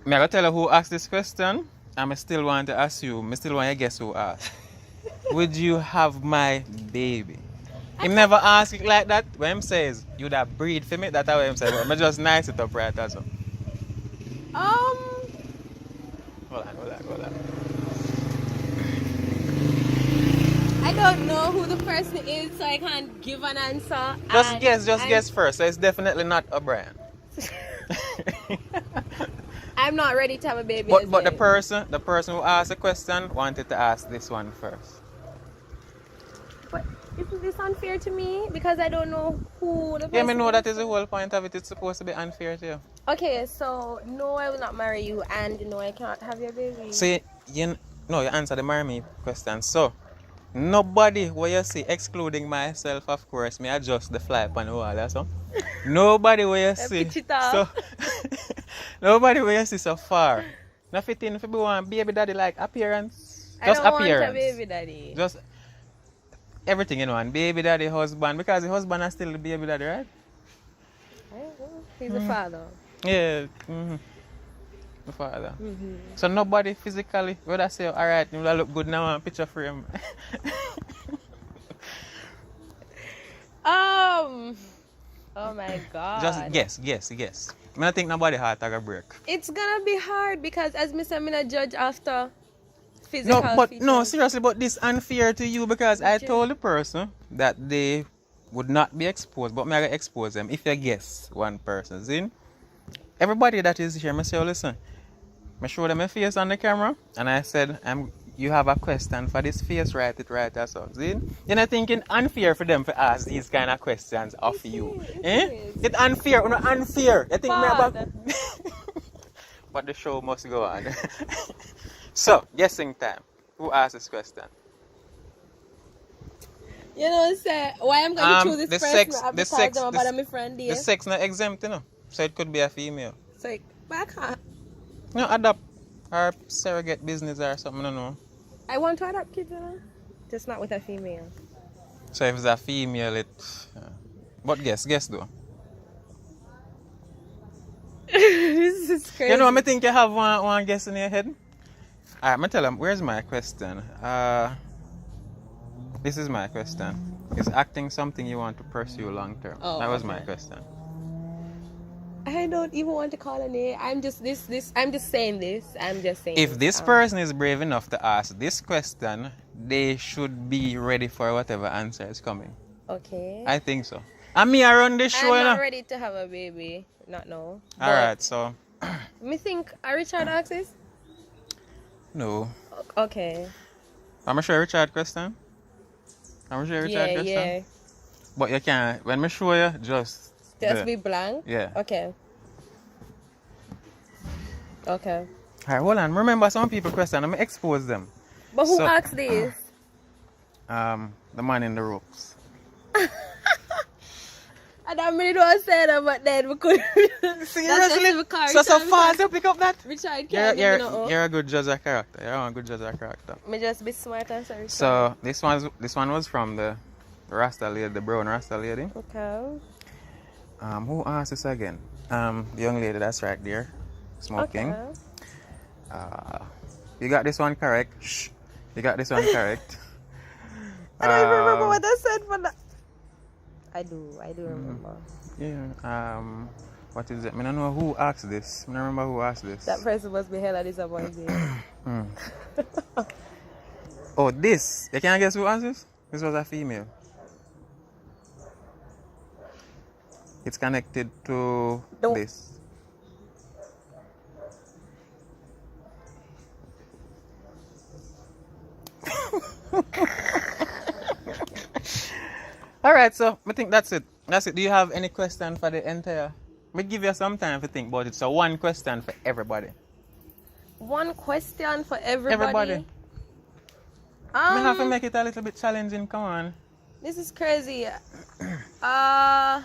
Me I go tell you who asked this question, and I still want to assume, I still want to guess who asked. Would you have my baby? Him never ask it like that. When him says, you'd have breed for me, that's how him say, but I just nice it up right also. Hold on. I don't know who the person is, so I can't give an answer. Just guess first. So it's definitely not O'Brien. I'm not ready to have a baby. But as the yet. person who asked the question wanted to ask this one first. But isn't this unfair to me? Because I don't know who the person Yeah, me know is. that is the whole point of it. It's supposed to be unfair to you. Okay, so no, I will not marry you, and no, I cannot have your baby. So you answer the marry me question. So nobody where you see, excluding myself, of course, me adjust the fly on the wall, that's all. Nobody where you see. pitch it off. So nobody where you see so far. Nothing if you want baby daddy like appearance. I Just don't appearance. want a baby daddy. Just everything you know, and baby daddy, husband, because the husband is still the baby daddy, right? He's a father. Yeah. The father. So nobody physically would I say, alright, you will look good now on picture frame. Oh my god. Just guess. I don't think nobody heart a break. It's gonna be hard because as Mr. I'm not judge after physical No, features. seriously, but this unfair to you because I told the person that they would not be exposed, but me I expose them if you guess one person. See? Everybody that is here, I say, listen, I show them my face on the camera and I said, you have a question for this face, write it right or so. See? You're not thinking unfair for them to ask these kind of questions of you. It's unfair, unfair. You think me about but the show must go on. So, guessing time. Who asked this question? You know, say why I'm gonna choose this person because I'm about my friend The here. sex not exempt, you know. So it could be a female. It's like, but I can't. No, adopt or surrogate business or something, I don't know. I want to adopt kids, you know? Just not with a female. So if it's a female, it. But guess though. This is crazy. You know, I think you have one guess in your head. Alright, I tell them, where's my question? This is my question. Is acting something you want to pursue long term? Oh, that was okay. my question. I don't even want to call a name. I'm just I'm just saying this. I'm just saying. If this person is brave enough to ask this question, they should be ready for whatever answer is coming. Okay. I think so. And me, I run this show, I'm you not know. ready to have a baby. Not now. Alright, so. Me think Richard asked this? No. Okay. I'm sure Richard question. I'm sure Richard question. Yeah. But you can't, when me show you, just Be blank? Yeah. Okay. Okay. Alright, hold on. Remember some people question, I'm expose them. But who So- asked this? The man in the ropes. And I really don't say that, but then we could. Seriously? So far to pick up that? Richard can't You're a good judge of character. You're a good judge of character. Me just be smart and sorry. So this one was from the Rasta lady, the brown Rasta lady. Okay. Who asked this again? The young lady that's right there, smoking. Okay. You got this one correct. Shh. You got this one correct. I don't even remember what I said, but I do remember. Yeah. What is it? I don't know who asked this. I don't remember who asked this. That person must be hella disappointed. Oh, this. You can't guess who asked this? This was a female. It's connected to this. Alright, so I think that's it. Do you have any question for the entire me give you some time to think about it. So one question for everybody. One question for everybody. Everybody. We have to make it a little bit challenging. Come on. This is crazy. I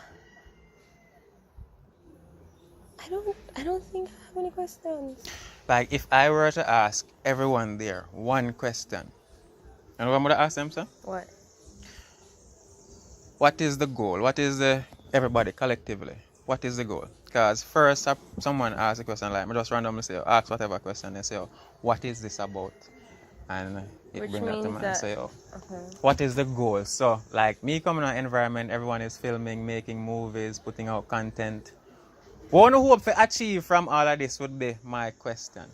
don't think I have any questions. Like if I were to ask everyone there one question, and what I'm gonna ask them, sir? What? What is the goal? What is the everybody collectively? What is the goal? Because first someone asks a question like, I just randomly say, ask whatever question, they say, oh, what is this about? And it brings that to mind and say, oh, okay. What is the goal? So like me coming in an environment, everyone is filming, making movies, putting out content. What do you hope to achieve from all of this would be my question.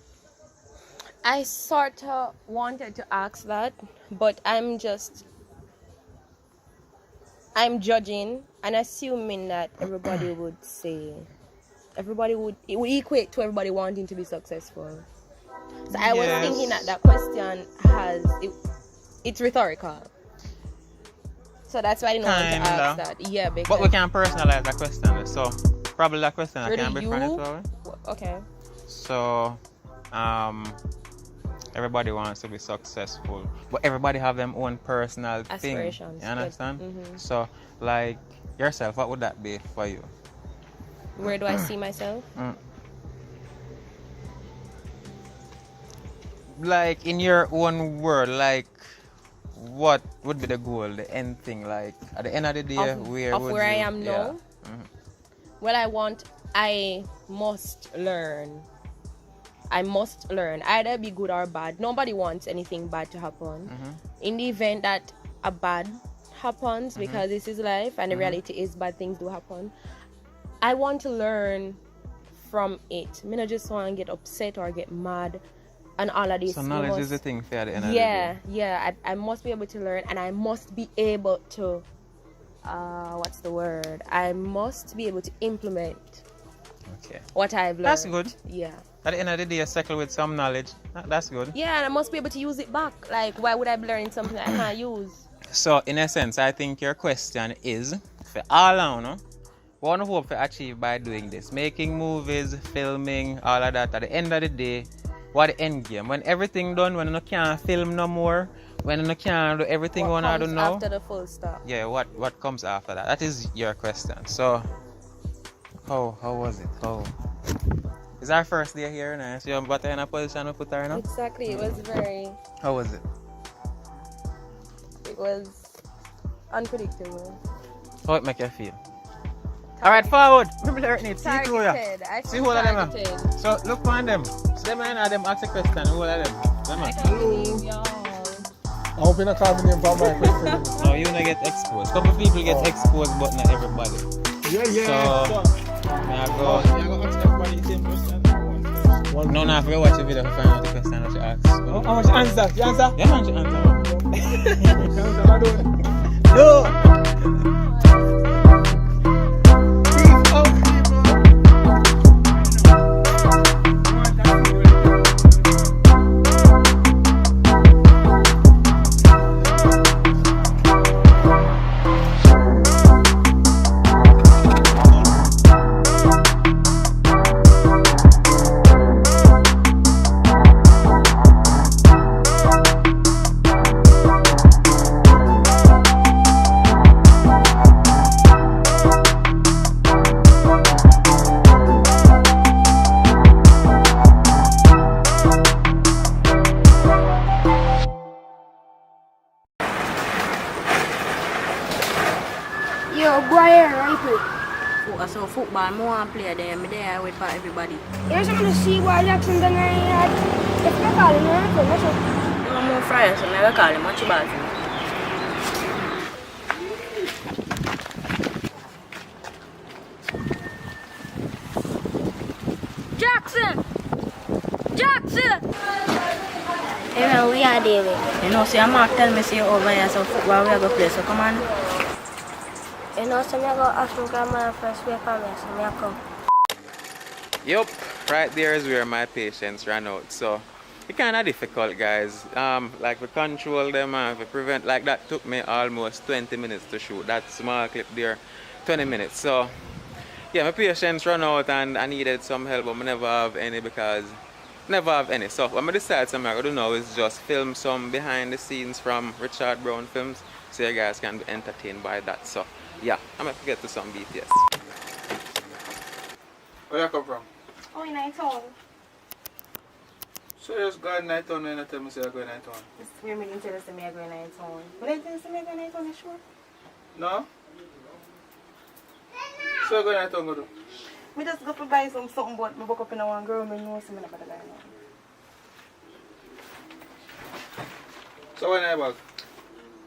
I sort of wanted to ask that, but I'm judging and assuming that everybody would say, it would equate to everybody wanting to be successful. So I was thinking that question it's rhetorical. So that's why I didn't want to ask that. Yeah, because but we can personalize that question. So probably that question I can be friends with. Okay. So everybody wants to be successful, but everybody have their own personal aspirations. Thing. You understand? Mm-hmm. So like yourself, what would that be for you? Where do I see myself? Like in your own world, like what would be the goal, the end thing? Like at the end of the day, where I am now? Yeah. Mm-hmm. Well, I must learn. Either be good or bad. Nobody wants anything bad to happen. Mm-hmm. In the event that a bad happens, because this is life and the reality is bad things do happen, I want to learn from it. I don't just want to get upset or get mad and all of this. So knowledge is the thing for the end of the day. Yeah. I must be able to learn, and I must be able to I must be able to implement what I've learned. That's good. Yeah. At the end of the day, you settle with some knowledge. That's good. Yeah, and I must be able to use it back. Like, why would I be learning something that I can't use? So, in a sense, I think your question is, for all I know, what do you hope to achieve by doing this? Making movies, filming, all of that. At the end of the day, what the end game? When everything done, when you can't film no more, when you can't do everything you want to do now. After the full stop. Yeah, what comes after that? That is your question. So, how was it? It's our first day here, now. So you're in a position to put her in? Exactly, it was very... How was it? It was unpredictable. How it make you feel? Alright, forward! People are it. See through ya. See who of them. So look on them. See them and them ask a question. Who of them? I can't believe y'all. I hope you're not calling me for my question. No, you don't get exposed. Couple people get exposed, but not everybody. Yeah. So, I go ask everybody the same question. No, I have to watch the video to find out the question that you ask. How much answer? You answer? Yeah, man, you answer. No! So football, I want to play there. I'm there with everybody. Here's some of the sea why Jackson done if you call him, I'm more friends, so I call him much about him. Jackson! Hey, we are David. You know, see, I'm not telling me see over here some football we are going to play, so come on. You know, so I go ask my grandma first week for me, so I come. Yup, right there is where my patience ran out. So it's kind of difficult, guys. Like we control them and we prevent. Like that took me almost 20 minutes to shoot. That small clip there, 20 minutes. So yeah, my patience run out and I needed some help, but I never have any because never have any. So what I decided I'm going to do now is just film some behind the scenes from Richard Brown films so you guys can be entertained by that. So yeah, I'm going to get to some BTS. Where you come from? Oh, in Night Town. So you just go in Night Town and you tell me say you go in Night Town? This is where me didn't tell us that I go in Night Town. But I tell us that I go in Night Town, you sure? No? So you go in Night Town go do? Me just go to buy something, but me woke up in one girl, me know so me not better buy now. So when are you back?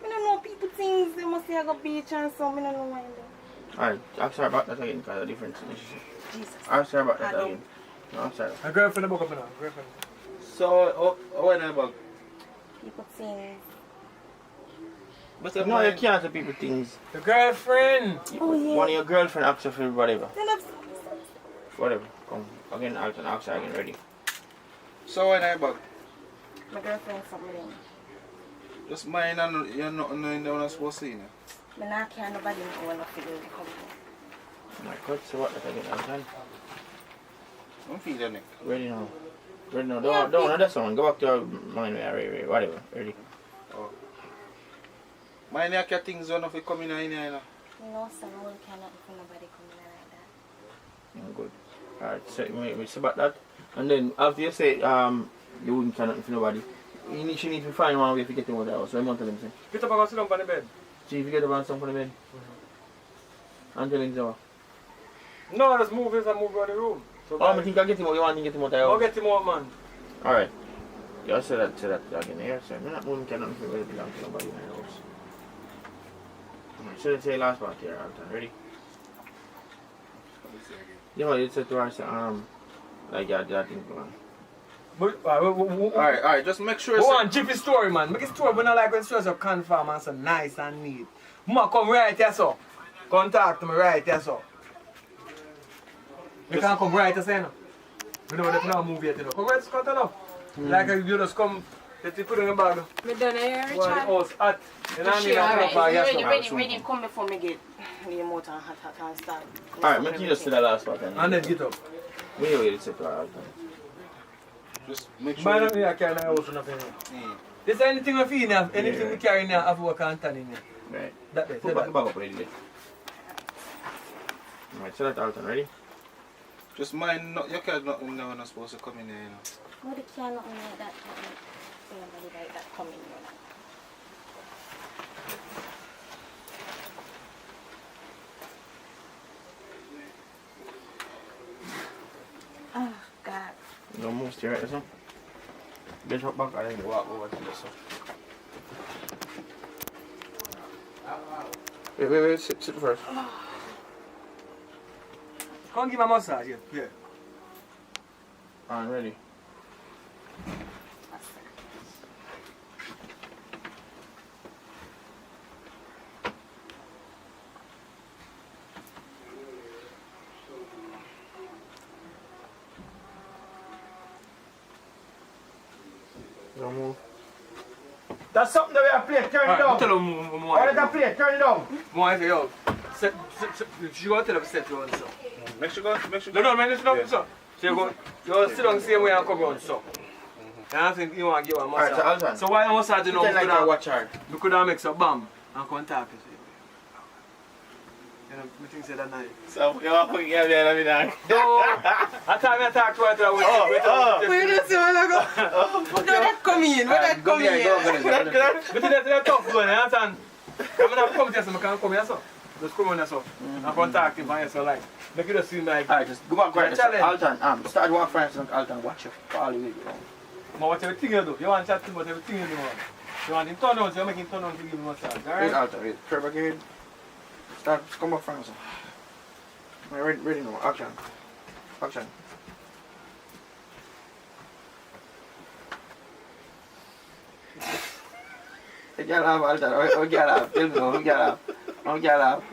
I don't know people things, they must say I go beach and so, I don't know why. Alright, I'm sorry about that again because of the difference. Jesus. I'm sorry about that again. No, I'm sorry. My girlfriend woke up now. Girlfriend. So, when are you back? People things. But no, you can't tell people things. The girlfriend! Oh, yeah. One of your girlfriend asks you for whatever. Then I'm... Whatever. Come again, Alton, ask her again, ready. So when are you back? My girlfriend something. Just mine and you're not knowing that I'm supposed to see you. I don't care nobody know when I figure it come. My God, so what that again, Alton? Don't feel your neck. Ready now. Ready now. Yeah, Don't that's one. Go back to your mind, ready, whatever. Ready. Oh. Mine are things on if you come in here, you know. No, sir, I won't care nothing for nobody coming in like that. Oh, good. Alright, so we say about that. And then after you say you wouldn't care nothing for nobody, she need to find one way to get him out of the house. So I'm going to tell him, say. Get up and go sit down on the bed. See if you get up and sit on the bed. And tell him so. No, just move this and move around the room. So I think I'll get him out. You want to get him out of the house? I'll get him out, man. Alright. You say that again here. So I'm not moving nothing for where belong to nobody in the house. Should I say last part here, Alton? Ready? You know, you said to her, like that thing, man. Alright, just make sure. Go on, Jiffy story, man. Make a story when I like when stories are confirm and so nice and neat. Mama, come right here, so. Contact me right here, so. You can't come right here, say no. We know that now move yet, you know. Come right, Scott, enough. Like you just come, let you put in the bag. Me done here, Richard. Well, the house hot. You know what I mean? Ready before me get the motor hot and start. Alright, make you just say the last part. And then get up. Wait, it's a plan. Just make sure. Man, I can't house nothing. This anything we feel now, anything we carry now, have work and turn in here. Right. That way. Put back up ready. Alright, so that's Alton, ready? Just mind, your cat not supposed to come in here, you know. No, they can't not like that. Somebody like that coming, you know. Oh, God. Don't move straight, right, so? Get up back and then walk over to this. Wait, sit first. Come give me a massage here. Yeah. I'm ready. Don't move. That's something that we have played. Turn it down. Tell them more. What is that play? Turn it down. More, yo. She go tell them set you on so. Make sure go. No, man, it's not so. So you go sit down the same way and come on so. And I think you want to give her a massage. Alright, so why you massage you know? Watch her. We could have mixed a bam and contact you. You know, I think say that night. So you want to give me a dog? No, I talk to her. Where does you want to go? Where that come in? Where that come in? But that's tough one, you understand? I'm going to come to you so I can come here so. Just come on here so. And contact him and so like. Make it just seem like. Alright, just go back right there. Alton, start walk first and Alton watch you for all the way. But what everything you do, you want to chat to him about everything you do. You want him turn on, so you make him turn on to give him a massage. Alright? Wait, Alton, wait. Curve again. Start, come back first. Ready now, action. Action. Hey, get up, Alton. Oh, get up. Tell me now, get up. Oh, get up.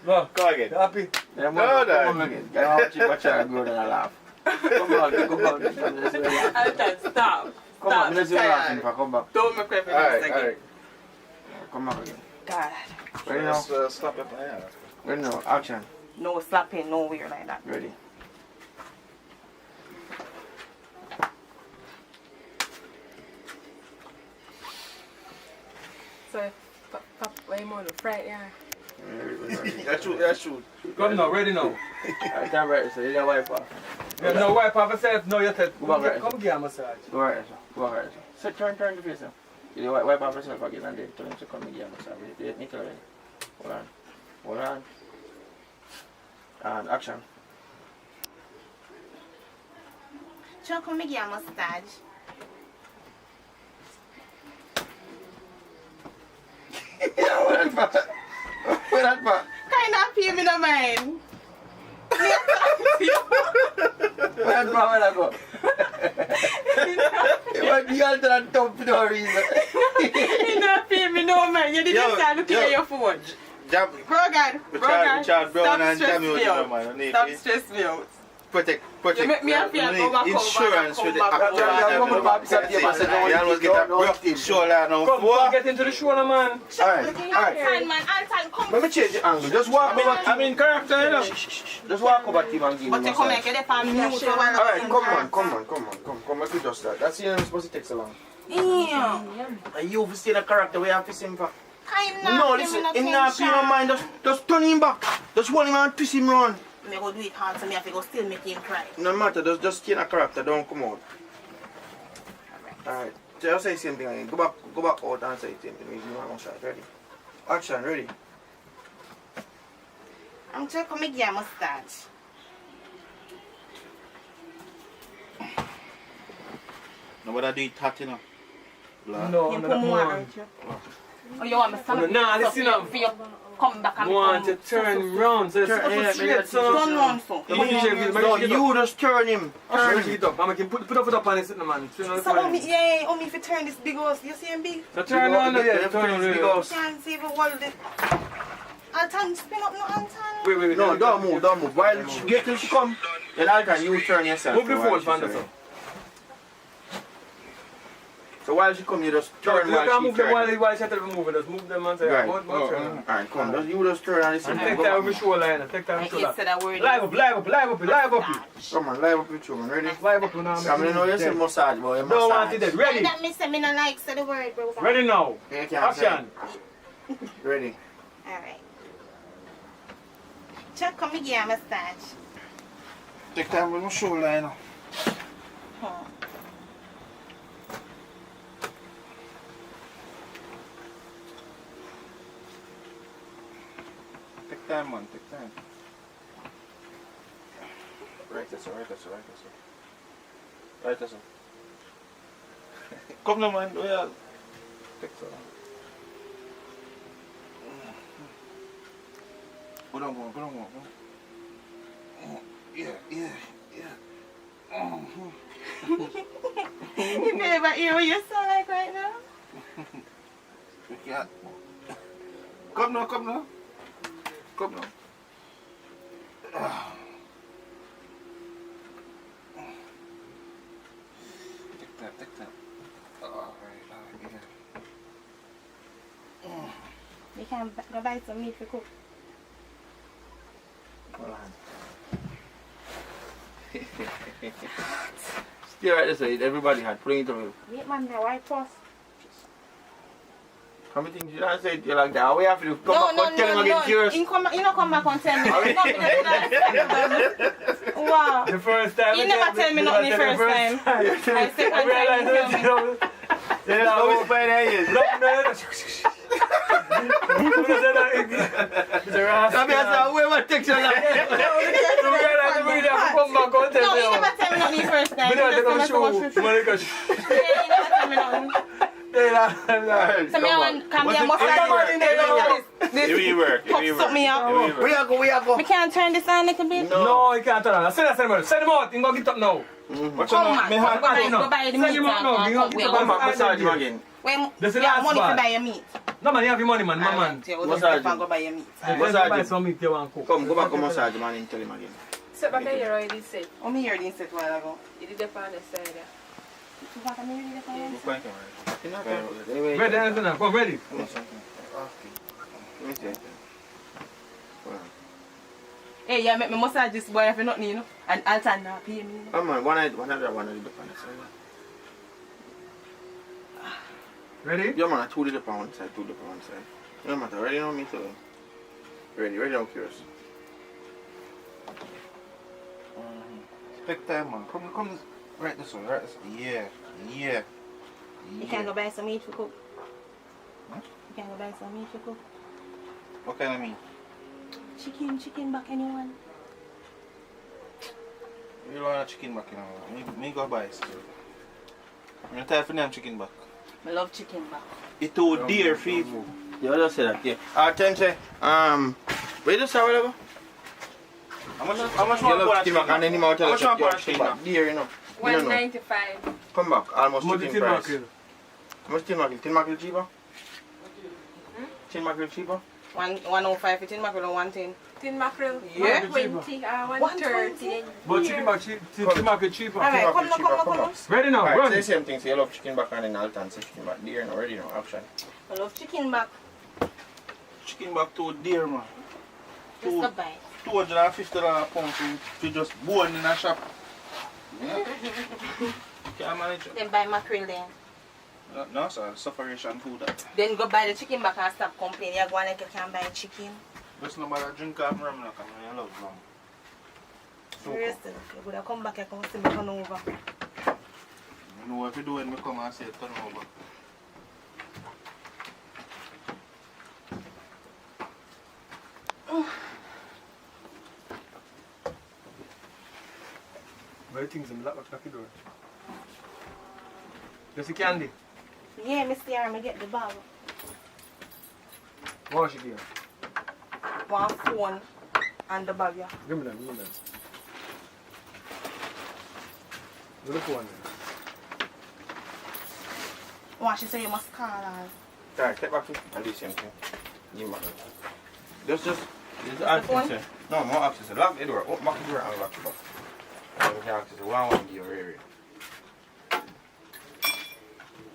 No, go again. You happy? Yeah, no. Come again. Watch her go and laugh. Come on. Alton, stop. Come on, let's do laughing. Come back. Don't make me feel Alright. Come back again. God. Ready now? Stop it. Yeah. Ready now, action. No slapping, no weird like that. Ready. So, pop, why you want to fry it, yeah? That's true. Come now, ready now. Alright, time right, so you gotta wipe off. Yeah, no, wipe off yourself. No, you take. Go back right. Come give a massage. Go right, sir. Go right, sir. So turn the face, sir. You wipe off yourself again and then tell him to come and give a massage. You need to ready. Hold on. And action. Chuck, come give a massage. What that for? Kind of feel me no mind. Where that go? You got to that top for no reason. You not feel me no mind. You didn't start looking at your phone. Brogan, Richard Brown and stop stress Jamie me out. Stop stress me out. Protect. You make me happy and go back insurance home with the shoulder now. Come get into the shoulder, man. Alright. Let me change the angle. Just walk over. I'm in character, you know. Just walk over Tim and give me a massage. Alright, come. Let's just that. That's the supposed to take so long. Yeah. And you stay in a character we have to see him for. No, listen, him not pay no mind. Just turn him back. Just hold him and twist him round. Me go do it hard so me have to go still make him cry. No matter, just stay in a character, don't come out. Alright, just say the same thing again. Go back out and say the same thing. You want one shot, ready? Action, ready? I'm trying to make you a mustache. No, but I do it hot, you know. No, I'm not more. Oh, you want me to stand up? Nah, listen up. Come back and I want to turn round. So it's straight, so. Turn round, so. No, you just turn him. Turn it up. I'm going to put a foot up on it, man. So, if you turn this big house, you see him big? So turn on, yeah, turn on. Big house. Can't see if you hold it. Altan, spin up, no Altan. Wait. No, don't move. While she get till she come, then Altan, you turn yourself. Move the phone, Vanessa. So while she come, you just turn while she turn. While she moving, just move them and say, right. Turn. Alright, come. You just turn and listen. Take that over your shoulder, take that over your shoulder. Live up. Come on, live up your children. Ready? Live up now. I mean, you say massage, but you don't want it dead. Ready? That me say me no like say the word, bro. Ready now. Action. Ready. Alright. Chuck, come give a massage. Take time with my shoulder, you know. Take time, man. Take time. Right, that's all. Come now, man. We are. Take so long. Go down. Yeah. You never hear what you sound like right now? Yeah. Come now. Take that. Alright, yeah. You can go buy some meat for cook. Hold on. Stay right this way. Everybody had put it away. Wait, man, the white sauce. How many things you don't say it like that? We have to come back and tell him again first. You don't come back and tell me. Wow. The first time. You never tell me nothing the first time. I second time you tell me. Then I always find out is. I mean, I said, whoever takes your life. No, you never tell me nothing the first time. You never tell me nothing. So me want come here must Here you work. me out. We are go. We can't turn this on a little bit. No, you can't turn on. Send him out. You go get up now. What's Come on, go buy the meat. Come back, massage him again. This is you have money to buy your meat. No man, you have your money, man. Massage him. Go buy your meat. Buy some meat you want to cook. Come, go back and massage him and tell him again. Sit back here already said. Oh, me heard this a while ago. You did the pan side there. Ready, come ready. Let me see. Hey, yeah, make me massage this boy if you not need, you know. And Alton not pay me. You know? Oh man, one of the dependents. Ready? Yeah man, 2 the pound side, 2 the pound side. No matter, ready now me too. Ready now curious. Take time, man. Come right this way, right this way. Yeah. You can go buy some meat for cook. You can go buy some meat for cook. What kind of meat? Chicken back anyone. You don't want a chicken back, you know. Me go buy it. I'm not tired for them chicken back. I love chicken back. It's too dear for you. You just say that, yeah. Attention, wait just say whatever. How much more for chicken back? And then him out tell you your chicken back. Dear, you know. $1.95. Come back, almost What chicken tin price. mackerel? How much tin mackerel? Tin mackerel cheaper? Tin mackerel cheaper? 105 for tin mackerel or 110. Tin mackerel, Yeah. 120 or 130. But chicken mackerel cheaper. Alright, come. Ready now, Alright, run. say the same thing. So you love chicken back and then Alton say chicken back. Dear, no, ready now, action. I love chicken back. Chicken back too dear, man. Just go buy. $250 pound to just bone in a shop. Yeah. Can't manage it. Then buy mackerel then. No, sir. Sufferation food. That. Then go buy the chicken back and stop complaining. You go like you can't buy chicken. Just no matter drink rum like I love rum. Seriously, you would have come back and come see me turn over. You know what you do when me come and say turn over. Where things in lock the door. Just the candy. Yeah, Mr. Army, get the bag. Wash it here. One phone and the bag, yeah. Give me them. Give the phone. What she say you must call her. Alright, take back to I do the same thing. Give me back. Just the ask phone? him, say. No, more access. Lock the door. Open back the door and lock the back. And we can access it. One give your area.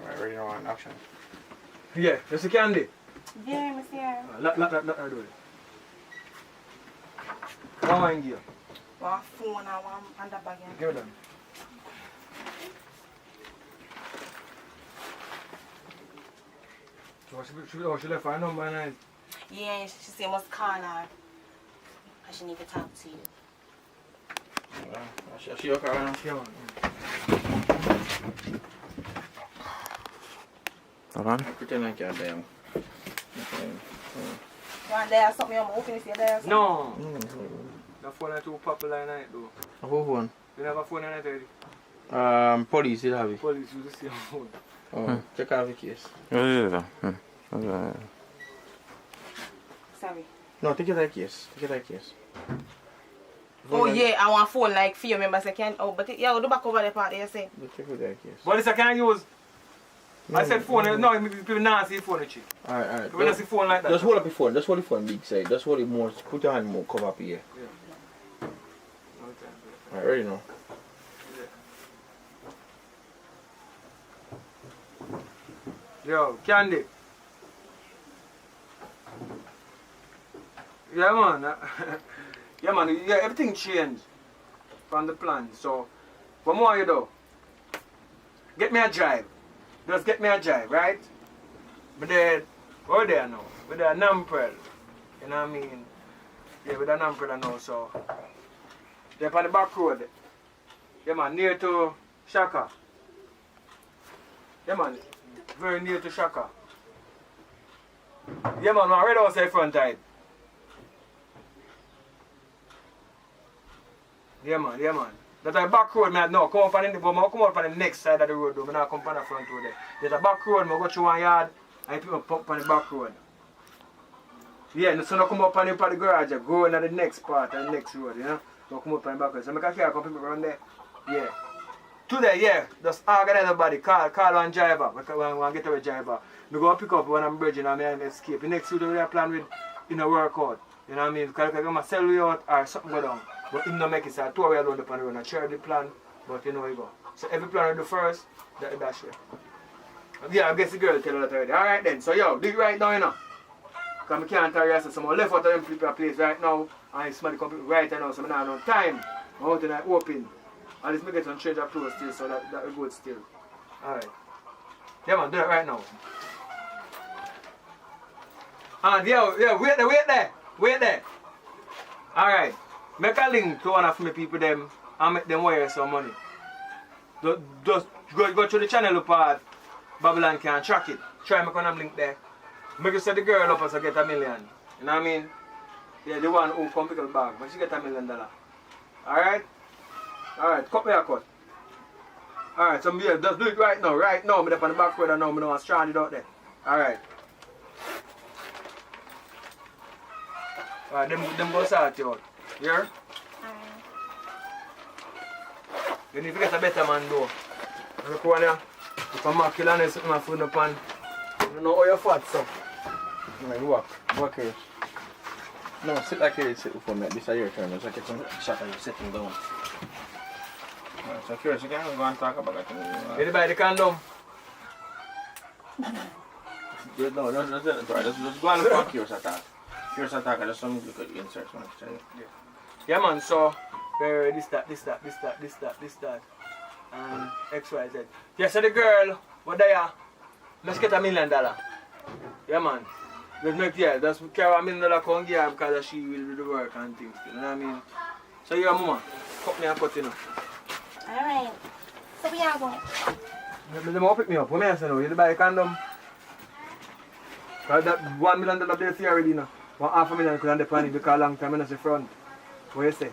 Alright, ready now, action. Yeah, just the candy. Yeah, Mr. Army. Let her do it. One gear. One phone and one and the bag, yeah. Give them. So she left her number and Yeah, she say you must call her. And she need to talk to you. She okay now? Yeah, man. Hold on. Pretend like you're there. One day or something, I'm open if you're there. No. The phone is too popular night though. Who phone? You have a phone in it already? Police, you have it. Police use the same phone. Oh, check out the case. Yeah. Sorry. No, take it like case. Take it like case. Oh yeah, I want phone like few members I can. Oh, but yeah, we'll do back over the part there, you say. Take it like case. But this I can't use. I said phone. No, people not see phone cheap. Alright. People not see phone like that. Just hold up your phone. Just hold the phone big side. Just hold it more. Put your hand more. Come up here. Yeah. Alright, ready now. Yo, Candy. Yeah, man. Yeah, man. Yeah, everything changed from the plan. So, what more you do? Get me a drive. Just get me a drive, right? But then, we're there now. We're there Namprel. You know what I mean? Yeah, we're there Namprel now, so. They're on the back road. Yeah, man, near to Shaka. Yeah, man. Very near to Shaka. Yeah, man, I'm right outside front side. Yeah, man. That's a back road, man. No, come up on the, but I come up on the next side of the road, though. I not come on the front road there. There's a back road, I go through one yard, and people pop on the back road. Yeah, so I come up on the garage, go on the next part, and the next road, you know? So I come up on the back road. So I can come people around there. Yeah. Today, yeah, just organize everybody, call one driver, one getaway driver. We go pick up when I'm bridging and I'm escape. The next week we have plan with, work out. You know what I mean? Because I'm going to sell you out or something go down. But him not make it, so I 2 hours alone upon the road. I share the plan, but you know you go. So every plan I do first, that's it. Yeah, I guess the girl tell her that already. Alright then, so yo, do it right now, you know. Because I can't tell you, so I'm left out of them flipper place right now. And it's somebody come right now, so I don't have no time. I'm out in the open. At least I get some change of clothes still, so that will good still. Alright. Yeah man, do it right now. And yeah, wait there. Alright. Make a link to one of my people them and make them wire some money. Just go to the channel part. Babylon can track it. Try make one link there. Make you set the girl up as I get $1 million. You know what I mean? Yeah, the one who come pick up the bag, but she get $1 million. Alright? Alright, cut me a cut. Alright, so yeah, just do it right now. Right now, I'm up on the back road and now I'm not stranded out there. Alright. Alright, them go sort you out. You hear? You need to get a better man though. Look one here. If I'm not killing this, I'm food up on. You know how you're fat, so. No, walk here. No, sit like here, sit before me. This is your turn. Let's get some shot of you sitting down. Alright, so curious, you can go and talk about that. Get it by the condom. No, just go and look for curious attack. Curious attack, just some look at inserts, man. Yeah man, so this that. And XYZ. Yeah, so the girl, what they are, let's get $1 million. Yeah man. Let's carry $1 million come give her because she will do the work and things. You know what I mean? So your mama, cut me and cut you know. Alright. So we are going. They won't pick me up. What may I say now? You buy a condom? Because that $1 million there for you already now. $500,000 because I'm the planning because a long time in the front. What you say?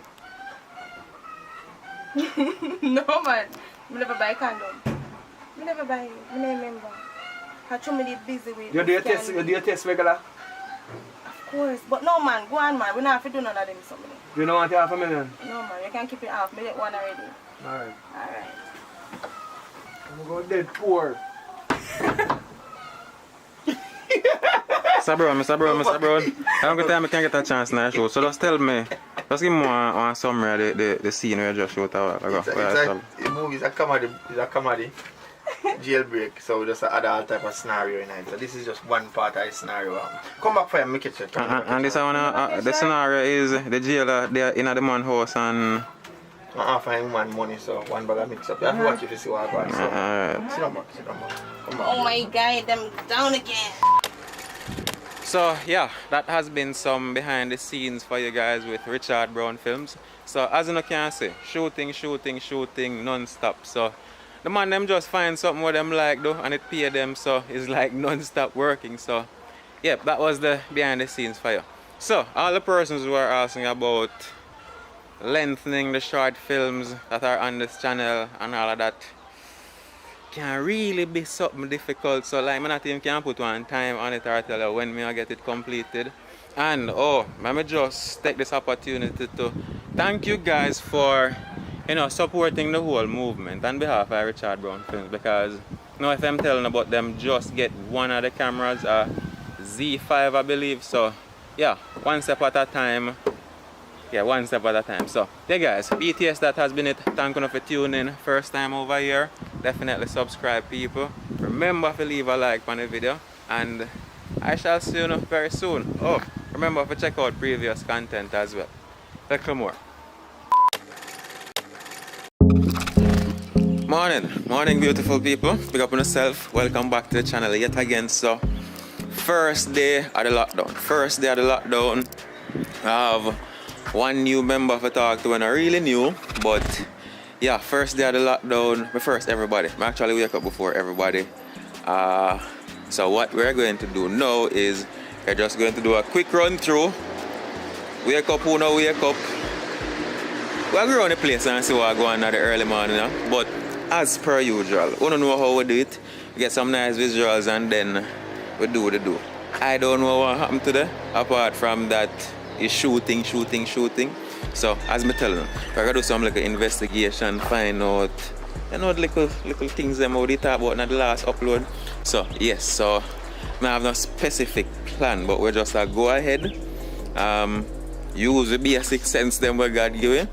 No man, I never buy condom. I never buy it. I never remember. I told me they busy with. You do your test regular? Of course, but no man, go on man. We don't have to do none of them something. You don't want $500,000? No man, you can keep it half. Me get one already. Alright. Alright. I'm going dead poor. Mr. Brown. I don't get time I can get a chance in the show. So just tell me, just give me one summary of the scene where you just showed a while ago. The movie is a comedy. Jailbreak, so just other type of scenario in it. So this is just one part of the scenario. Come back for make it check. And this one, the scenario is the jailer they're in the man house and I offer him one money, so one bag of mix up. You have to watch it to see what I'm going. Sit down back. Come on. Oh my god, them down again. so yeah, that has been some behind the scenes for you guys with Richard Brown Films. So as you can see, shooting non-stop. So the man them just find something what them like though and it pay them, so it's like non-stop working. So yeah, that was the behind the scenes for you. So all the persons who are asking about lengthening the short films that are on this channel and all of that can really be something difficult. So like me not even can put one time on it or tell you when me I get it completed. And let me just take this opportunity to thank you guys for supporting the whole movement on behalf of Richard Brown Films, because if I'm telling about them just get one of the cameras, Z5 I believe. So yeah, one step at a time. So yeah guys, BTS, that has been it. Thank you for tuning in. First time over here, definitely subscribe people. Remember to leave a like on the video and I shall see you very soon. Remember to check out previous content as well. Little more. Morning beautiful people. Pick up on yourself. Welcome back to the channel yet again. So first day of the lockdown. I have one new member to talk to and I really new, but yeah, first day of the lockdown, everybody. I actually wake up before everybody. So what we're going to do now is we're just going to do a quick run through. Wake up, who no wake up. We'll go around the place and see what's going on in the early morning. But as per usual, we don't know how we do it. We get some nice visuals and then we do what we do. I don't know what happened today, apart from that is shooting. So as me telling you, we're gonna do some like investigation, find out little things them how they talk about in the last upload. So yes, so I have no specific plan, but we're just go ahead, use the basic sense them what God give you,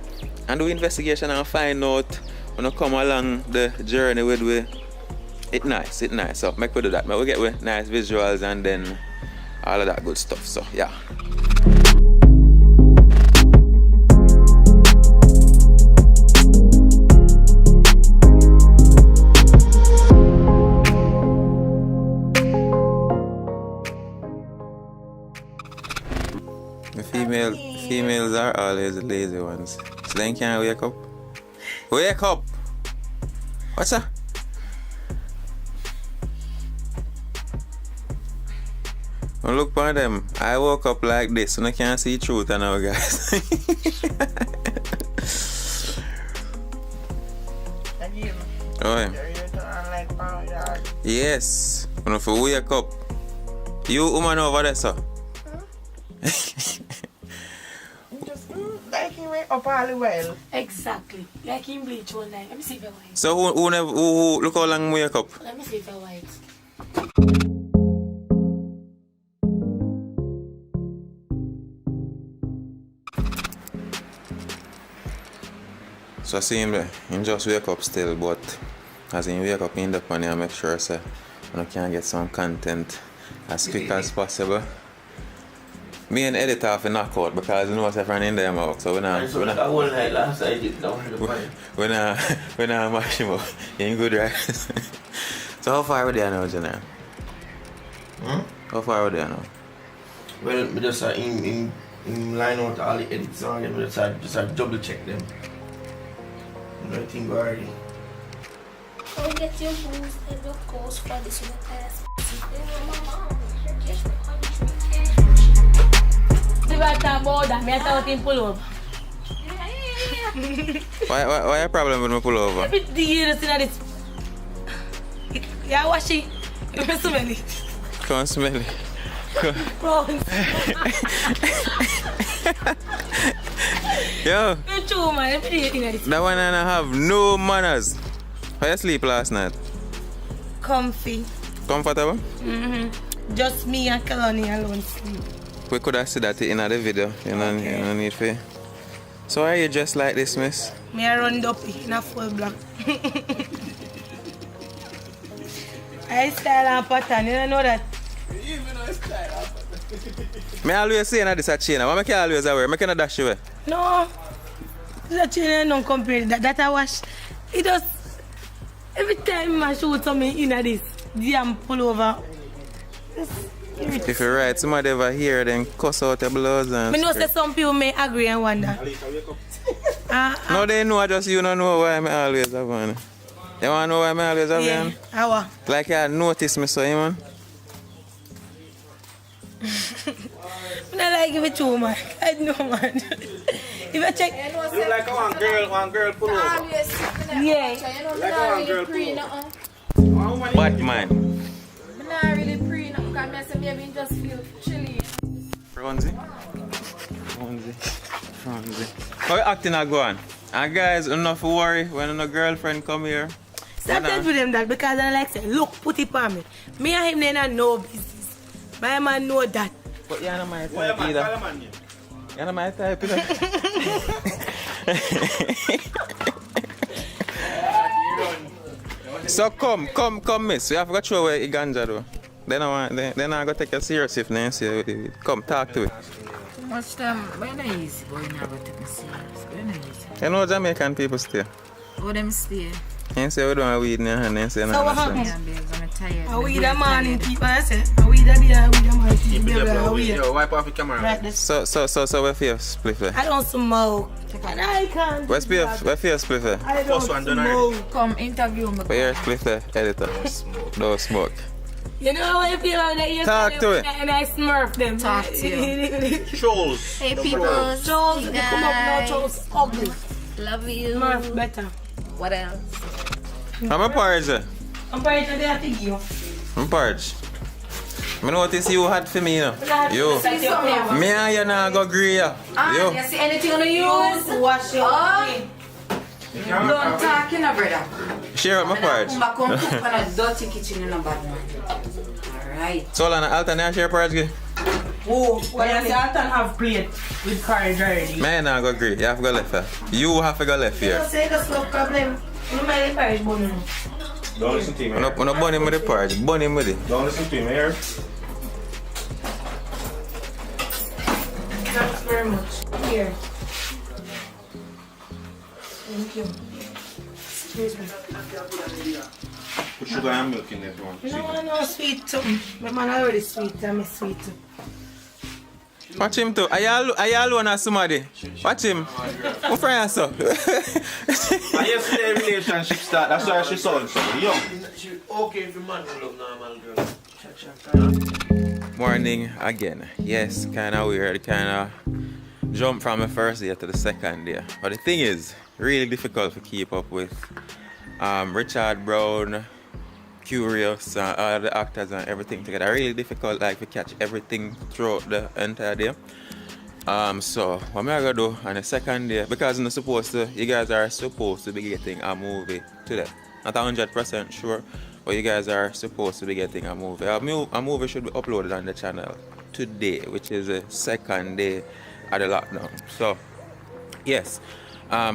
and do investigation and find out when you come along the journey with we. It's nice. So make we do that. Make we get with nice visuals and then all of that good stuff. So yeah. The females are always the lazy ones. So they can't wake up. Wake up! What's that? Don't look at them. I woke up like this and I can't see truth now, guys. Oh, yeah. Yes. When I wake up. You woman over there, sir. Like him wake up all the while. Exactly. Like him bleach all night. Let me see if you're white. So who look how long wake up? Let me see if you're white. So I see him there. He just wake up still, but as he wake up in the pan, I make sure say I can get some content as quick as possible. Me and editor have to knock out because you know what's happening in there, work. So when I mash him up, he ain't good, right? So how far are we there now, Jenna? How far are we there now? Well, we just in line out all the edits on them, just double check them. I think already. Go get your booze and your course for this new class. The right about that, I thought him pull over. Why a problem when we pull over? Every day you see this. Yeah, wash it. You smell it. Come smell it. Yo, that one and I have no manners. How you sleep last night? Comfy. Comfortable? Just me and Kalani alone sleep. We could have seen that in the video. You know need to. So why are you dressed like this, miss? Me I run up in a full black. I style and pattern, you don't know that. Me always say that this a chain. Why make you always wear? Make you dash away. No. This a chain I don't compare that I wash. It does every time I shoot something in this damn pullover. If you write somebody over here, then cuss out your blouse and I know say some people may agree and wonder. No, they know, just you don't know why I always have one. They want to know why I always have one? How? Like you notice me, so you man. I don't like it too much. I know, man. If I check. You like one girl pull over. Yeah. Like one girl pull over. Bad man. I'm not really pre because I say maybe just feel chilly. Franzi. How you acting are going? And guys, enough worry when a girlfriend come here. Stop telling them that because I like say, look, put it on me. Me and him they not know business. My man know that. But you're not my type either. You're not my type either. So come, miss. We have to throw away the ganja though. Then I go take you serious if they say, come, talk to it. Watch them, but you're not easy, but you're not going to take me serious. But you're not easy. You know Jamaican people stay. Oh, them stay. You say we don't have weed in your hand, you say no. So what happens? I'm tired. Are we the morning people? I say, are we the day, are we the morning people? Yo, wipe off the camera. Right, so where for your split there? I don't smoke. And I can't. Where for your split there? I don't smoke. Come interview me. Where your split there, editor? Don't smoke. You know how I feel about that? You talk to it. And I smurf them. Talk to you. Trolls. Hey people. Trolls. They come up now, trolls ugly. Love you. Smurf better. What else? I'm a porridge. I'm porridge today, I think you. I'm porridge. I notice you had for me, you know. You. Me and you now go agree. You see anything on the use? Wash your hands. Don't talk, you know, brother. Share up my porridge. Come cook in a dirty kitchen in a bad man. Alright. So, Lana, Alton, you share porridge? Oh, well, I say Alton have plate with courage already. Me and I go agree. You have to go left here. You have to go left here. You say that's no problem. You might have porridge bun. Don't listen to me. I'm not bun him with the porridge. Bun him with it. Don't listen to me, here. very much. Here. Thank you. Excuse me. Put sugar and milk in there if you want. No, sweet too. My man already sweet, I'm sweet too. Watch him too. Are you alone or somebody? Watch him. What friend so? And yesterday relationship start, that's why she sounds so young. She okay if the man will love normal girl. Morning again. Yes, kinda weird, kinda jump from the first day to the second day. But the thing is, really difficult to keep up with Richard Brown, Curious, all the actors and everything together. Really difficult like to catch everything throughout the entire day. So what am I gonna do on the second day? Because you guys are supposed to be getting a movie today. Not 100% sure, but you guys are supposed to be getting a movie. A movie should be uploaded on the channel today, which is the second day of the lockdown. So yes,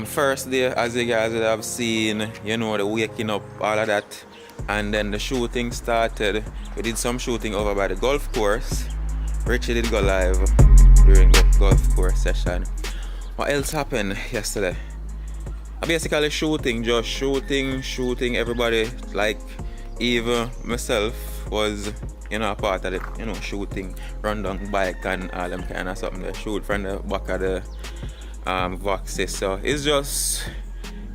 first day, as you guys have seen, you know, the waking up, all of that. And then the shooting started. We did some shooting over by the golf course. Richie did go live during the golf course session. What else happened yesterday? Basically shooting, just shooting. Everybody, like even myself, was a part of the shooting, run down bike and all them kind of something. They shoot from the back of the boxes. So it's just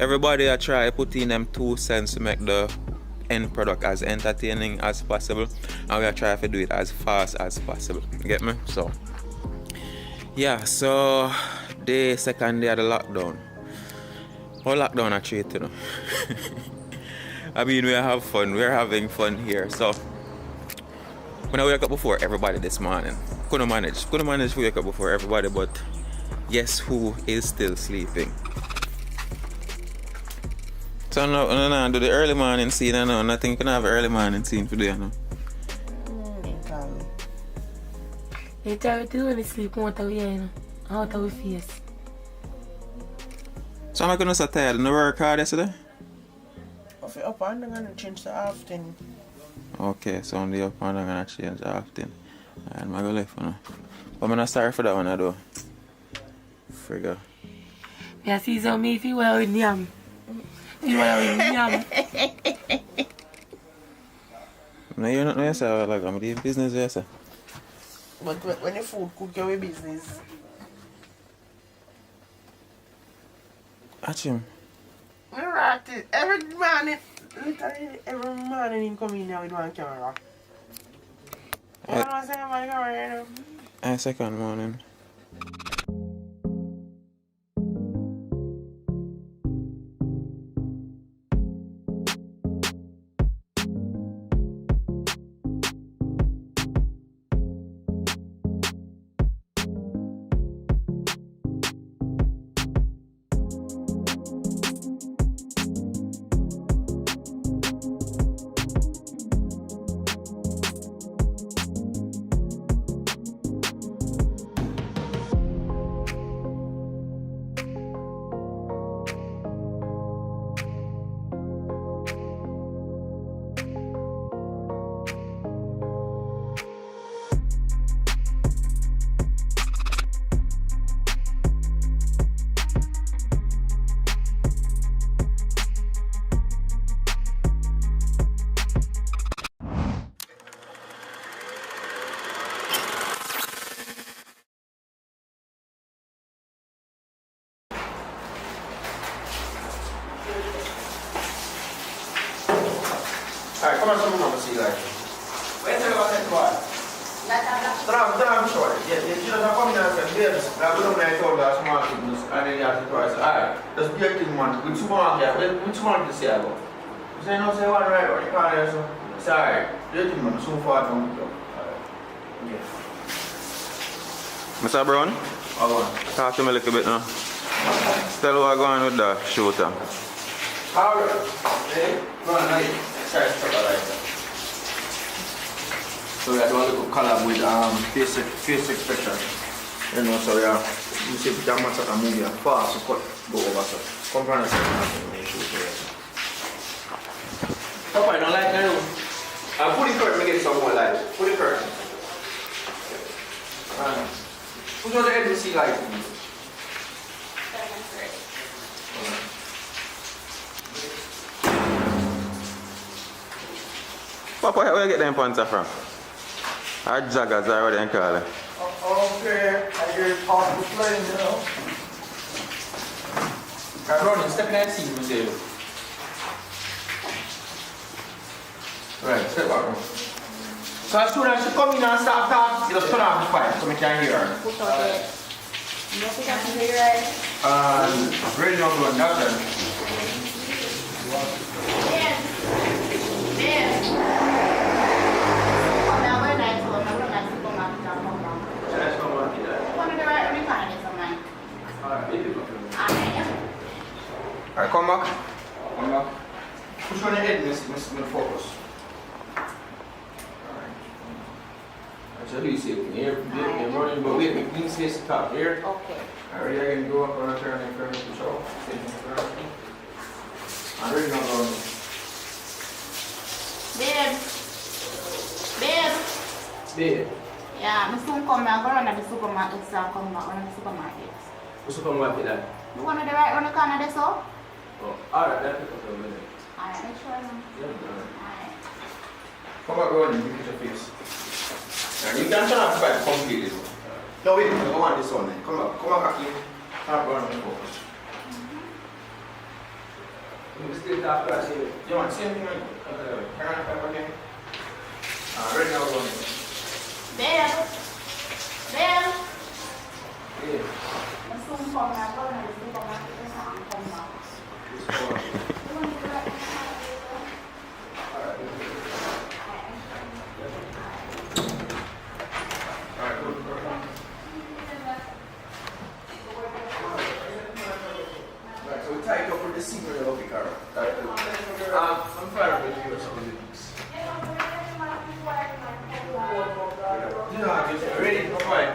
everybody I try put in them 2 cents to make the end product as entertaining as possible, and we are trying to do it as fast as possible. You get me? So yeah, so the second day of the lockdown. How lockdown are treated, you know? I mean, we have fun, we're having fun here. So when I wake up before everybody this morning, couldn't manage to wake up before everybody, but guess who is still sleeping? So no, do the early morning scene, no. Nothing can have early morning scene today, no. You tell me when you sleep out of here, you know, out of your face. So I'm not gonna so tired. No work hard yesterday? If you're up and I'm gonna change the often. Okay, so on the up and I'm gonna change the often. I'm gonna go left now. But I'm gonna start for that one, I do. Figure. Yeah, see, so me if you well with yam. You want to yam. No, you're not yourself, like I'm doing business yourself. But when the food cook your business. Watch him. Every morning, literally every morning he come in here with one camera. You know what I'm saying, my camera, you know? Second morning. Alright, come on, some more, see like. Where's the one boy? I'm sure. Yeah, you just come here and say, yes, I'm going to tell you small things, and then you have to twice. Alright, that's the thing, man. Which one to say about? You say, no, say one right, or you can't answer. Say, alright, the thing, man, so far from the club. Alright. Yeah. Mr. Brown? Talk to me a little bit now. Tell what going with the shooter. Alright. Hey, go on, like. So we are doing a little collab with face expression. You know, so yeah, you see JAMAICAN movie fast, so cut, go over so. Come from the second half and make sure you Papa, I don't like that. Put the curtain, make it some more light. Put the curtain. Who's on the edge of the sea light? Papa, where you get them pants from? Our joggers are what they call it. Okay, I hear it past the plane, you know. I'm running, step in that seat, you say. Right, step back. So as soon as she come in and start talking, you just turn off the pipe so we can hear her. Put out it. You think I can hear you right? Really not going down there. Alright, come back. Come back. Push on your head, miss focus. Alright. Actually, you see it here. You're running, but wait, make clean space to top here. Okay. Alright, I can go up and turn and first push out. I'm really not going. Babe. Babe. Babe. Yeah, I'm soon come now. Go run at the supermarket, so I'll come back. Run at the supermarket. What's the supermarket that? You want to the right on the corner there, so? Oh, alright, that's a couple of minutes. Alright, make sure. Alright. Come back running, you put your face. Now, you can turn off the pipe completely. No, wait, I want this one then. Come back in. Come back running, focus. You still talk to us, you want the same thing? Turn on the pipe again. Right now, running. Babe. Babe. Yeah. I'm soon come now. Go run at the supermarket, so I'll come back. So we tie it up with the seat where you'll pick her up. I'm fine with you or something. Ready? Fine.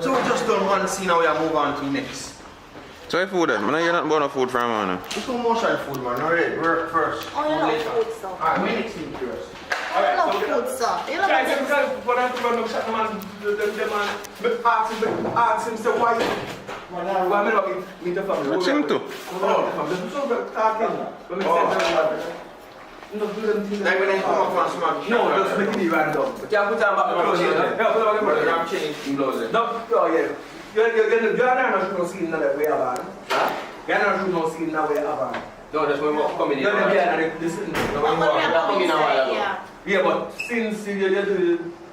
So we just done one scene now we are move on to next. So what food then? I know you're not about no food from man. It's no motion food man, alright, work first. Oh, you love food, so. Alright, we next thing first. You love food, so. You love food. Ask him, say why? Why me not meet the family? What's him to? Like when they come up from smack. No, just make it random. But you have to put them back close. Yeah, put them back close. You have to change the clothes. No, yeah. You're not shooting no skin now that we have on. You're not shooting no skin now we have on. No, that's when we're coming in. You're not listening. Yeah, but since you do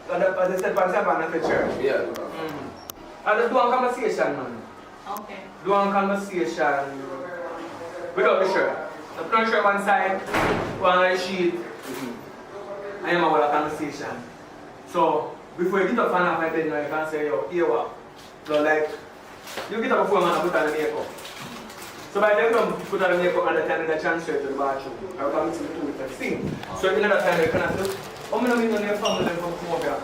the step by step and the church. Yeah. And just do one conversation, man. Okay. Do one conversation without the shirt. The front shirt one side, one on the sheet. I am about a conversation. So, before you get up and off my bed, you can say, yo, here what? So, like, you get up before man and put on the makeup. So, by the time you put on the makeup and the time you transfer to the bathroom, I will come to the two with the thing. So, in another time, you can ask, oh, I don't mean your family from come up here.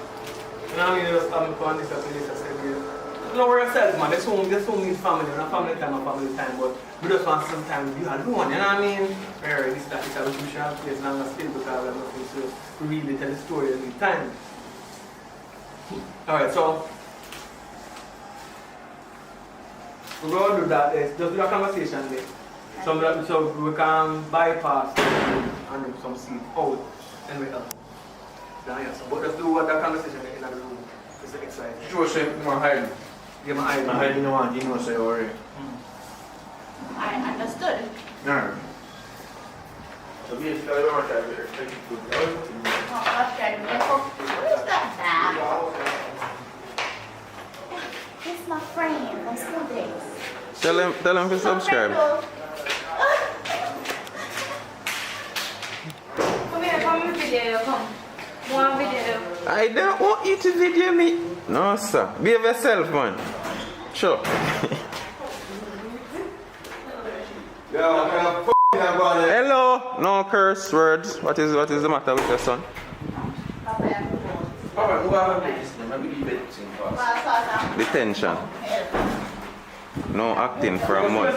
You know what I mean? You just come to this and this and say, you know where yourself, man. There's so many family, not family time or family time, but we just want sometimes you alone, you know what I mean? Where this that is a crucial place and I'm still because I'm nothing to really tell the story at the time. Alright, so we're going to do that, just do a conversation there. So we can bypass and do some seed out and we help. But just do what that conversation in the room. It's the exercise. Sure, say more hiding. Give my eye. My hiding no one, you know say already. I understood. No. So basically I don't want to have it. Take it good. What is that bag? It's my friend from school days. Tell him to subscribe. Come here, come with video, come. One video. I don't want you to video me. No, sir. Behave yourself, man. Sure. Hello. No curse words. What is the matter with your son? Detention. No acting for a month.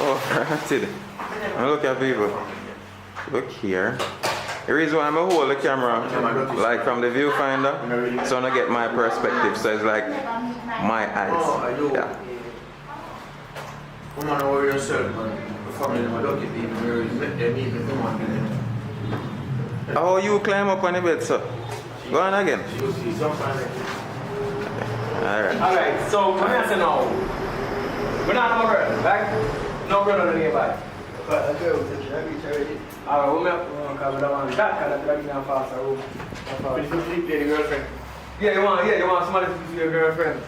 Oh, ratted. Look at people. Look here. The reason why I'm going to hold the camera, like from the viewfinder, so I get my perspective. So it's like my eyes. Yeah. Come on over yourself, man. Before me, I don't get people. How you climb up on the bed, sir? Go on again. Alright, so what I say now? We're not over it, right? No brother nearby. Alright, we'll make that fast. The girlfriend. Yeah, you want somebody to be your girlfriend.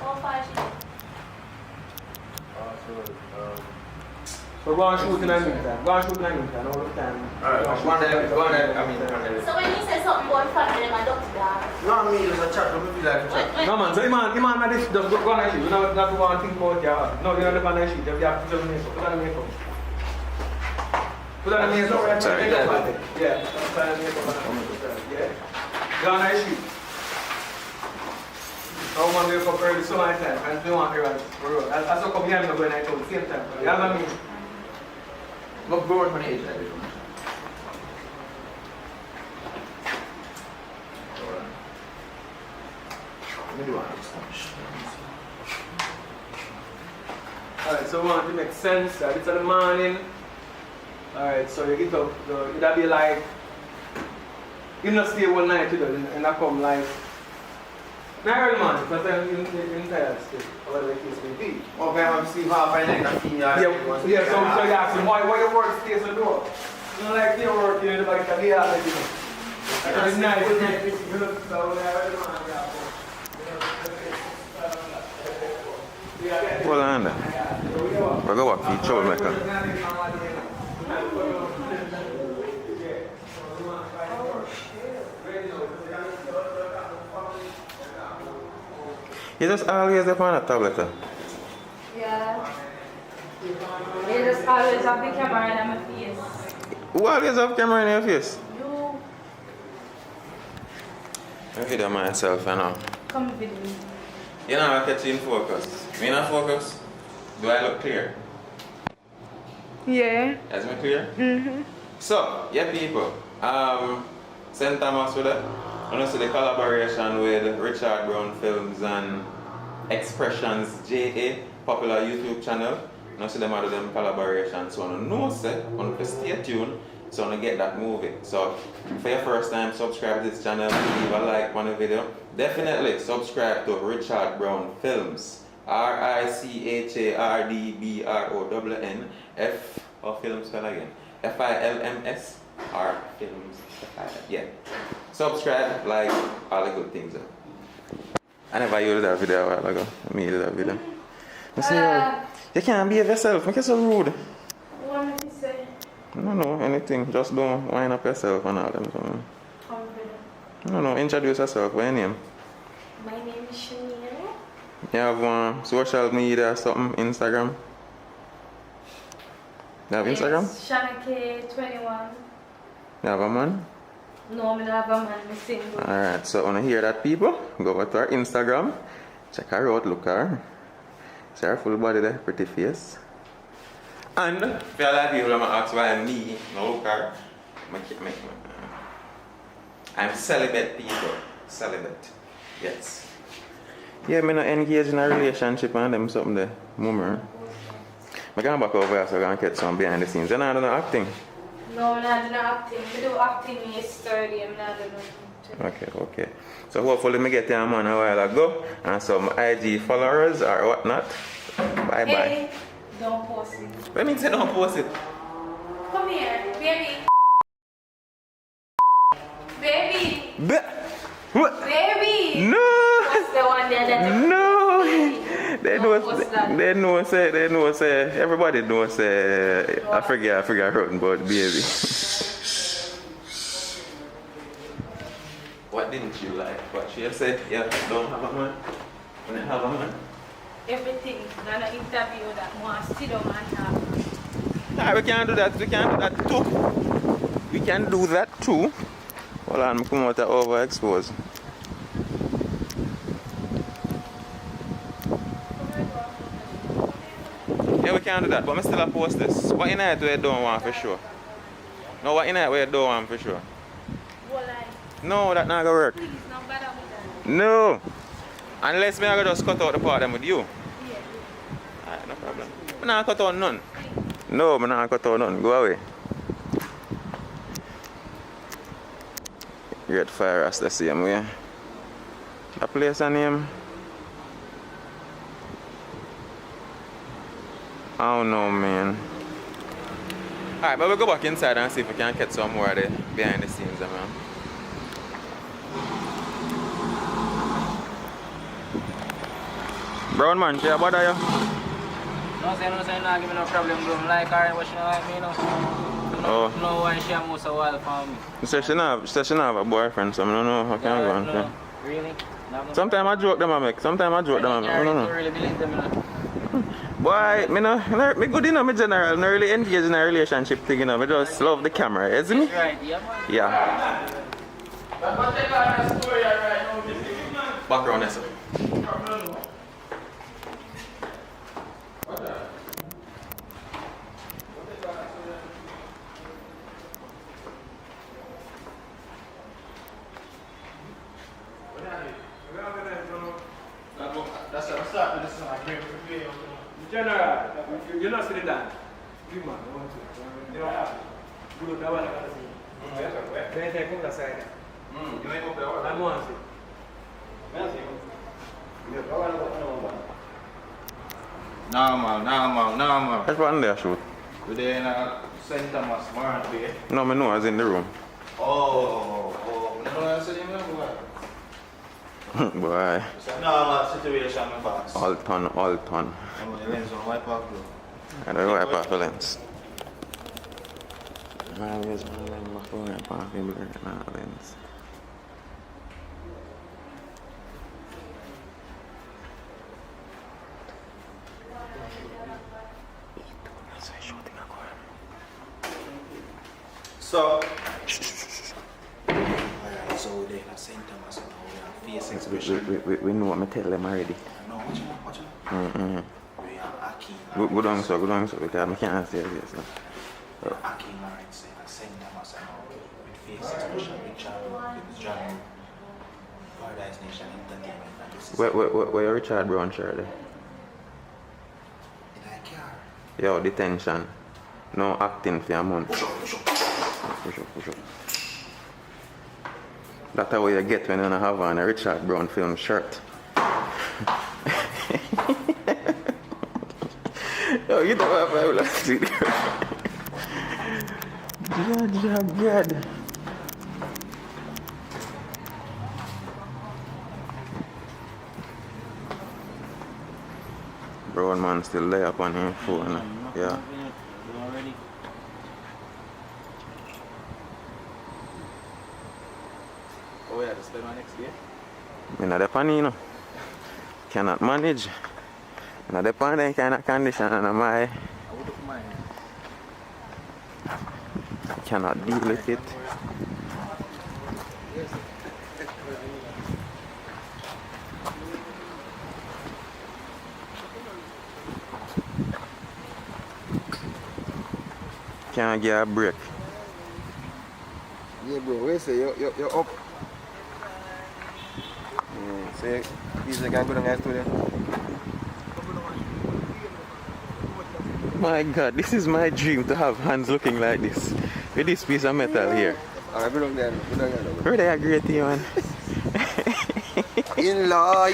So go and shoot in the meantime. Go and shoot in the meantime all the time. Alright, go on there. So when you say something about family, I don't do that. No, I mean, there's a chat. Don't feel like a chat. No man, so Iman this just go on and shoot. You don't have to go and think about your. No, you don't have to shoot. You have to put on the makeup. Put on the makeup. Put on the makeup. Sorry. Yeah, put on the makeup. Yeah. Go on and shoot. I want to wake up early so many times. I don't want to run for road. I saw come behind me going at the same time. You know what I mean? Look forward when age like this. Alright, so we want to make sense. It's in the morning. Alright, so you get up. It'll be like, you not stay one night today and I come like, not early morning, because I'm in tired state. Whatever the case may be. Okay, I'm seeing half I like that thing. Yeah, so you ask him, why your work stays on the door? You know, like your work, you know, like a day after you know. It's nice, isn't it? So, Hold on there. We'll go walk for troublemaker. You just always up on a tablet. Yeah. You just always have the camera in my face. Who always have camera in your face? You. I video myself, you know. Come with me. You know, I catch you in focus. Me not focus? Do I look clear? Yeah. Is me clear? Mm-hmm. So, yeah people, St. Thomas with it. I want to see the collaboration with Richard Brown Films and Expressions JA, popular YouTube channel. I want to see them out of them collaboration. So I want to know, say, I want to stay tuned, so I want to get that movie. So, for your first time, subscribe to this channel, leave a like on the video. Definitely subscribe to Richard Brown Films. RICHARDBROWN F or film spell again. FILMS or films. Yeah. Subscribe, like, all the good things. I never used that video a while ago. I made that video. You can't be yourself. Make yourself rude. What am I say? No, anything. Just don't wind up yourself and all them. No, introduce yourself. What's your name? My name is Shania. You have social media or something? Instagram? You have Instagram? Shanake21. You have a man? No, I don't have a man. I'm single. Alright, so when you hear that, people, go over to our Instagram. Check her out, look her. See her full body there, pretty face. And if you like people I'm ask why me, no look her. I'm celibate, people. Celibate. Yes. Yeah, I'm not engaged in a relationship and them something there. Mummer. I'm going back over here so I can get some behind the scenes. And I don't know acting. No, I'm not doing acting. I do acting yesterday. I'm not doing Okay. So hopefully I get your man a while ago and some IG followers or whatnot. Bye. Hey, don't post it. What do you mean say don't post it? Come here, baby. Baby. What? Baby. No. What's the one there that No. They know say everybody knows say I forget wrote about baby. What didn't you like? What she said? Yeah, don't have a man. When you have a man. everything. I'm gonna interview that one sit down and talk. Nah, we can do that too. We can do that too. Hold on, I'm coming out of overexpose. Yeah, we can't do that, but I still post this. What in it where you don't want for sure? No, what in it where you don't want for sure? No, that not gonna work. No. Unless me I go just cut out the part them with you. Alright, no problem. I'm not cut out none. No, I'm not cut out none. Go away. Great Fire as the same way. The place and name. I don't know, man. Alright, but we'll go back inside and see if we can get some more of the behind the scenes, man. Brown man, she about you? No, say no, give me no problem, bro. Like her, but she don't like me, no. Oh. No, why she almost a while for me. She said she don't have a boyfriend, so I don't know how can I go on. No, really? Sometimes I joke them, I make. Sometimes I joke them, I don't know. I really believe them, you know. Boy, me good enough, me general, not really engaged in a relationship thing, you know. Me just love the camera, isn't it? Right, yeah, man. Yeah. Background, yes, sir. That's what I'm starting this one. General, you're not sitting down. Give man, I want to. You don't have to. Good, that one I got to see. Then they come to side. You ain't up there. I'm on it. Normal. That's one there, shoot. We're there in St. Thomas, Warren Bay. No, me know I was in the room. Oh. You know what I said, Boy. It's a normal situation, my boss. All ton. I'm on the lens on wipe off, bro. I don't wipe off the lens. I always wipe off the lens. So, so they are St. Thomas and we are face expression. We know what I tell them already. No, watch it. We are Aki. Go down so, because I can't say this. Aki married St. Thomas and with face expression, with John, Paradise Nation Entertainment. Where Richard Brown shirt there? In a car. Yo, detention. No acting for a month. Push up. That's what you get when you don't have on a Richard Brown film shirt. Yo, you don't have a last video. God. Brown man still lay up on his phone. Yeah. Oh yeah, to spend my next day? I'm not depending, you know. Cannot manage. I'm not depending kind of condition and I cannot deal with it. Can't get a break. Yeah, bro, where say you're up? Say, these are going to go down to them. My God, this is my dream to have hands looking like this. With this piece of metal here. Alright, we don't get Really agree with you, man. In-law.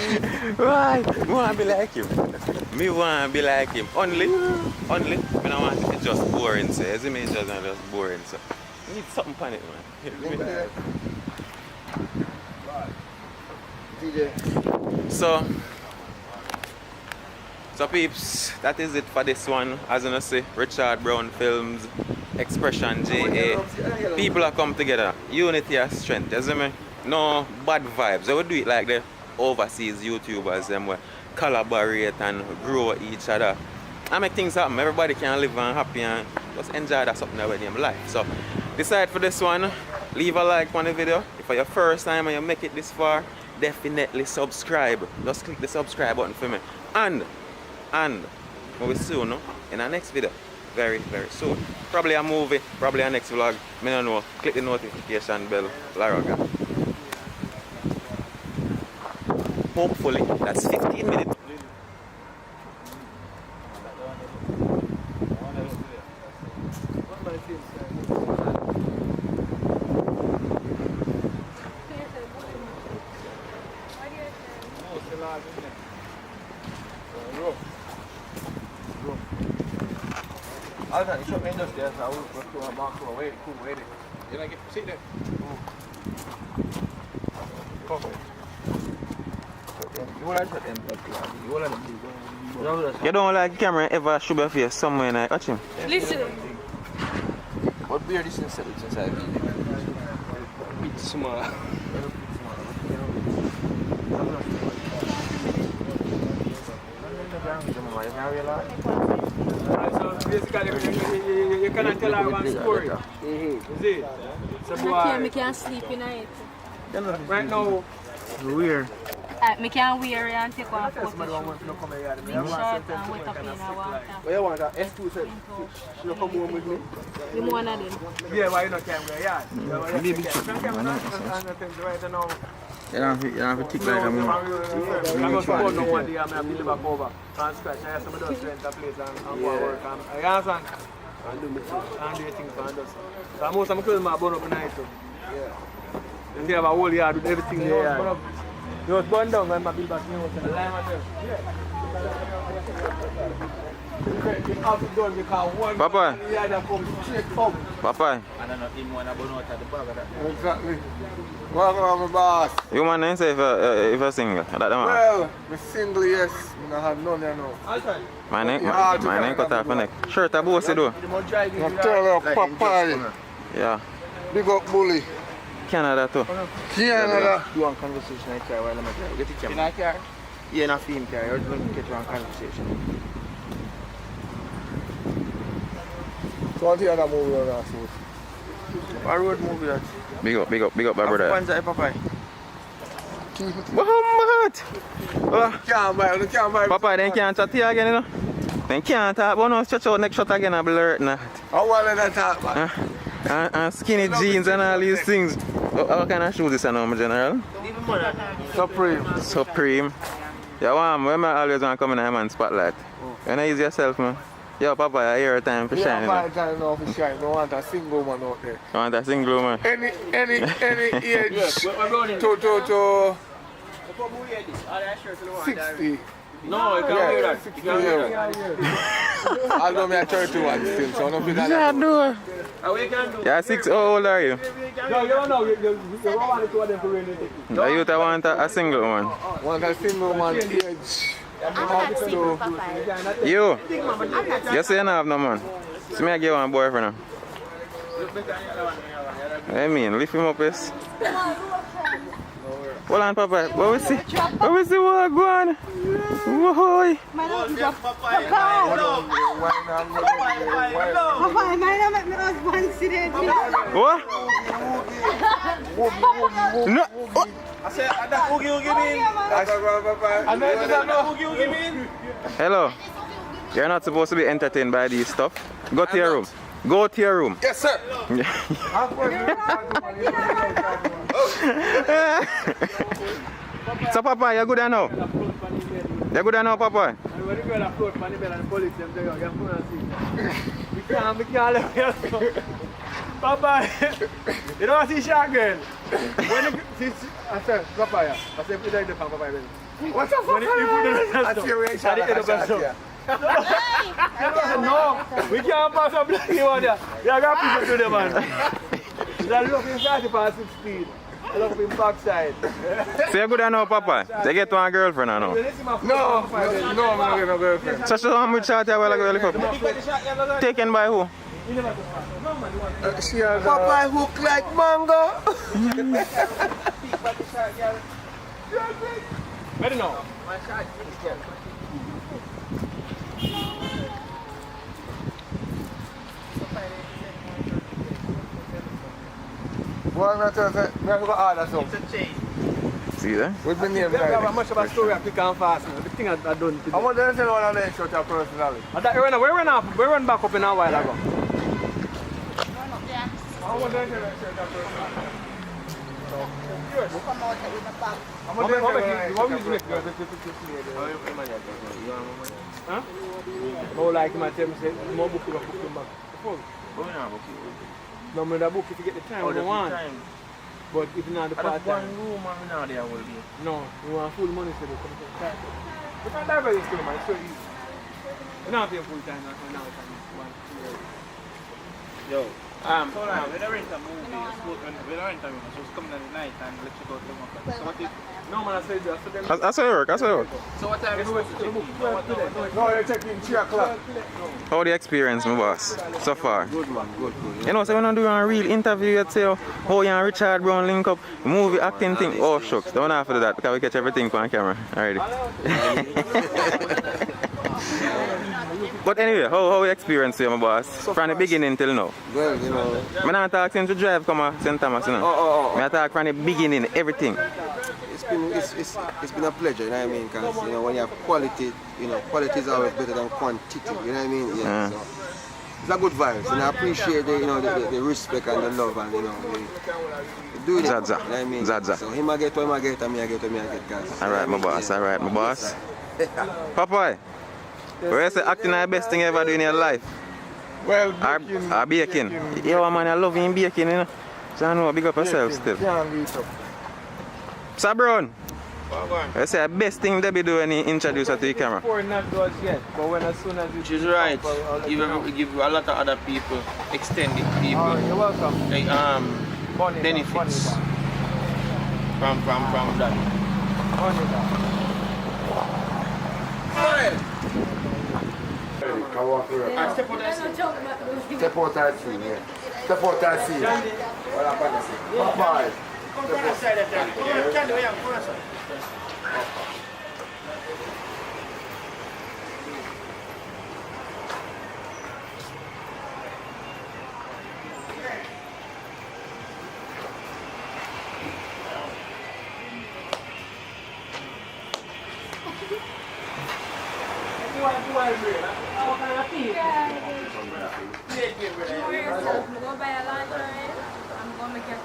Right, me want to be like him. Me want to be like him. Only, I don't want it to just boring, so. You see me, it's just boring, so. You need something on it, man. DJ. So peeps, that is it for this one. As you know, see, Richard Brown Films, Expression JA. People are come together. Unity and strength, you see me? No bad vibes. They would do it like the overseas YouTubers, them will collaborate and grow each other. And make things happen. Everybody can live and happy and just enjoy that something that in life. So decide for this one. Leave a like on the video. If for your first time and you make it this far, definitely subscribe. Just click the subscribe button for me. And we soon, no? In our next video. Very, very soon. Probably a movie, probably a next vlog. Me don't know. Click the notification bell. Laraga. Hopefully, that's 15 minutes. I thought you shot me just there, so I will go to a mark for wait, cool, wait. You like it? Sit there. Perfect. You want to shot them, you want to You don't like the camera ever show your face somewhere and I watch him? Listen. what beer this inside? It's inside. Bit small. So basically, you cannot tell her one story. You see? So I can't sleep in it. Right now, weird. I can't wear it and take one photo. Big shot and wet up in a water. What you want? S2 said she'll come home with me. You want one of them? yeah, why you not can wear yard? Maybe you don't have to tick like a man. I'm not supposed to know one day I'm going to build back over. From scratch. I have somebody else to rent a place and go work. I understand. And do your things for others. So most of my clothes are burn up in the night. Yeah. They have a whole yard with everything there. It was burned down when I built back new house and the lime was there. Papa. Papa. I don't know him want to burn out at the bag of that. Exactly. Welcome on my boss. You want to say if you're single? Well, I'm single, yes. I don't have none there now. My name cut off my neck. Shirt a bossy though. I'm telling you, Papa. Yeah. Big up bully. Canada too. Canada. Do one conversation I try while I'm at get the camera. In a car? Yeah, in a film car. You're going to get one conversation. So what the other movie on that shoot? A road movie that. Big up, my brother. Panza, Papa. Muhammad! Can't buy. Papa, they can't chat here again, you know? They can't talk, but no, stretch out next shot again and blur now. How well they talk, man? And skinny jeans and all these things. What kind of shoes this now, my general? Supreme. Yeah, when I always want to come in a man spotlight. You know, ease yourself, man. Yo, Papa, I hear time for shine. Yeah, my time now for shine. I want a single man out there. You want a single man? Any age to 60. No, you can't wear that. 60 years. I know me at 31 still, so I don't feel like that. Yeah, 6, how old are you? No, you don't know. You want to them for really the youth want a single one. Want a single man age. I'm not single, Papa. You? I'm not You say you don't have no man. So me I give one boyfriend now. I mean, lift him up, yes. Hold on, Papa. What we see? What we see? What go on? Whoa! Papa, I make my husband sit there. What? No. I said, that oogie mean? Hello. You're not supposed to be entertained by these stuff. Go to your room. Go to your room. Yes, sir. So, Papa, you're good now? You're good now, Papa? Papa, you don't see shot girl. When I said, Papa, I said, put it in Papa. What the fuck? That's your reaction. No, we can't pass a black one there. We are going to people to them, man. They look inside the past 6 speed. They look in backside. So you're good now, Papa? They get one girlfriend now? No, I'm not getting a girlfriend. So she's on with shot here while I go look up. Taken by who? She has Papa hook like mango. I don't know. Well, I'm going to order something. See that? What's the name? We don't have much of a story I pick and fast. The thing I done today. I want to tell one of them short your personality. We run back up in a while ago. I want to tell you short your personality. We'll come out with the bag. Huh? More like him, I tell me, say, more book you book him back. No, I'm going to book if you get the time we want. But if you not the part time. No, you want full money for it. You can't dive this too, man. It's so easy. You don't pay full time now. Yo, so now, when I rent a movie, when I rent a movie, so it's coming at the night and let you go to so what if... No, man, I said that. That's how it work, that's how it work. So what time is it? No, you're checking 3 o'clock. How the experience, my boss, so far? Good, man, good. You know, so when I'm doing a real interview, you'd say, oh, you and Richard Brown link up, movie acting thing. Oh, shucks, don't have to do that because we catch everything on camera already. But anyway, how you experience you, my boss? From the beginning till now? Well, you know. I'm not talking to drive come to St. Thomas, you know. I talk from the beginning, everything. It's been a pleasure, you know what I mean? Because, you know, when you have quality, you know, quality is always better than quantity, you know what I mean? Yeah. So it's a good vibes, and I appreciate the, you know, the respect and the love, and, you know, we do it. Zaza. You know what I mean? Zaza. So him I get what I get, and me I get what me I get, guys. Alright, my boss, alright, my boss. Papa, where you say acting is the best thing you ever do in your life? Well, baking. Yo, man, I love you in baking, you know. So I know, big up yourself still. Sir Brown, I say the best thing they be doing when he introduce her to the camera. Not to us yet, but when as soon as you... She's right. Give a lot of other people, extended people. Oh, you're welcome. Like, benefits from that. Step out that scene, yeah. Step out that scene. Bye. Come from the side of that. Candy, where you come from the side?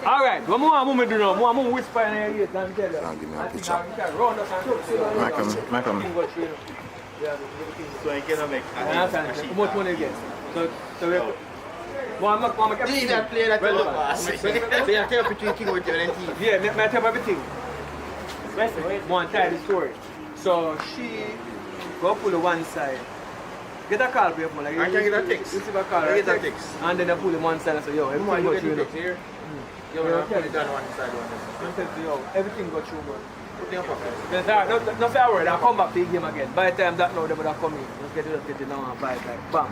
Alright, what more I'm do now? More whisper in your ear and tell you. I'll give me a picture. Make come. So I cannot make. How much money you get? So Mama, play that boss. So you tell between King with you and Eve. Yeah, I tell everything. One tell the story. So she go pull the one side. Get a call, babe, man. I can get a text. Receive a call. I get a text. And then I pull the one side and say, yo, everything go through. Here. Yo, I put it down one side, one side. Yo, everything go through, man. Put it in your pocket. No fair word, I'll come back to the game again. By the time that now, they would have come in. Let's get it now and buy it like bam.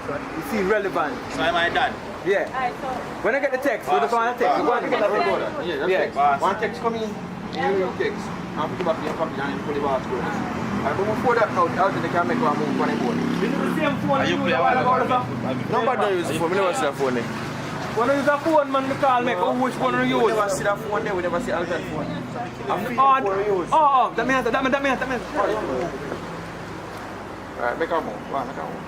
So you see relevant. So am I done? Yeah. When I get the text, we just want to text. We want to get that thing. Yeah, text. One text come in, you text. And put it back in your pocket and pull it back to us. But before that now, how did they can make one move on the board? This is the same phone you use a while ago. Nobody don't use the phone, we never see the phone there. When you use a phone, man, you call me, which one you use? We never see the phone there, we never see Alfred phone. That means. Alright, make a move. Go on, make a move.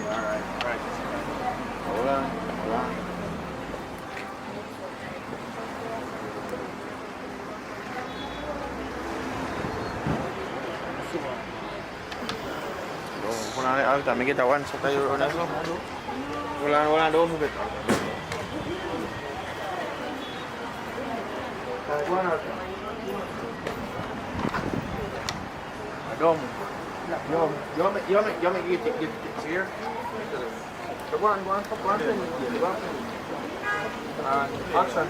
Alright. Hold on. Hold on, I'll time I get that one so you run as well. Hold on, don't move it. You make it here. So go on. Action.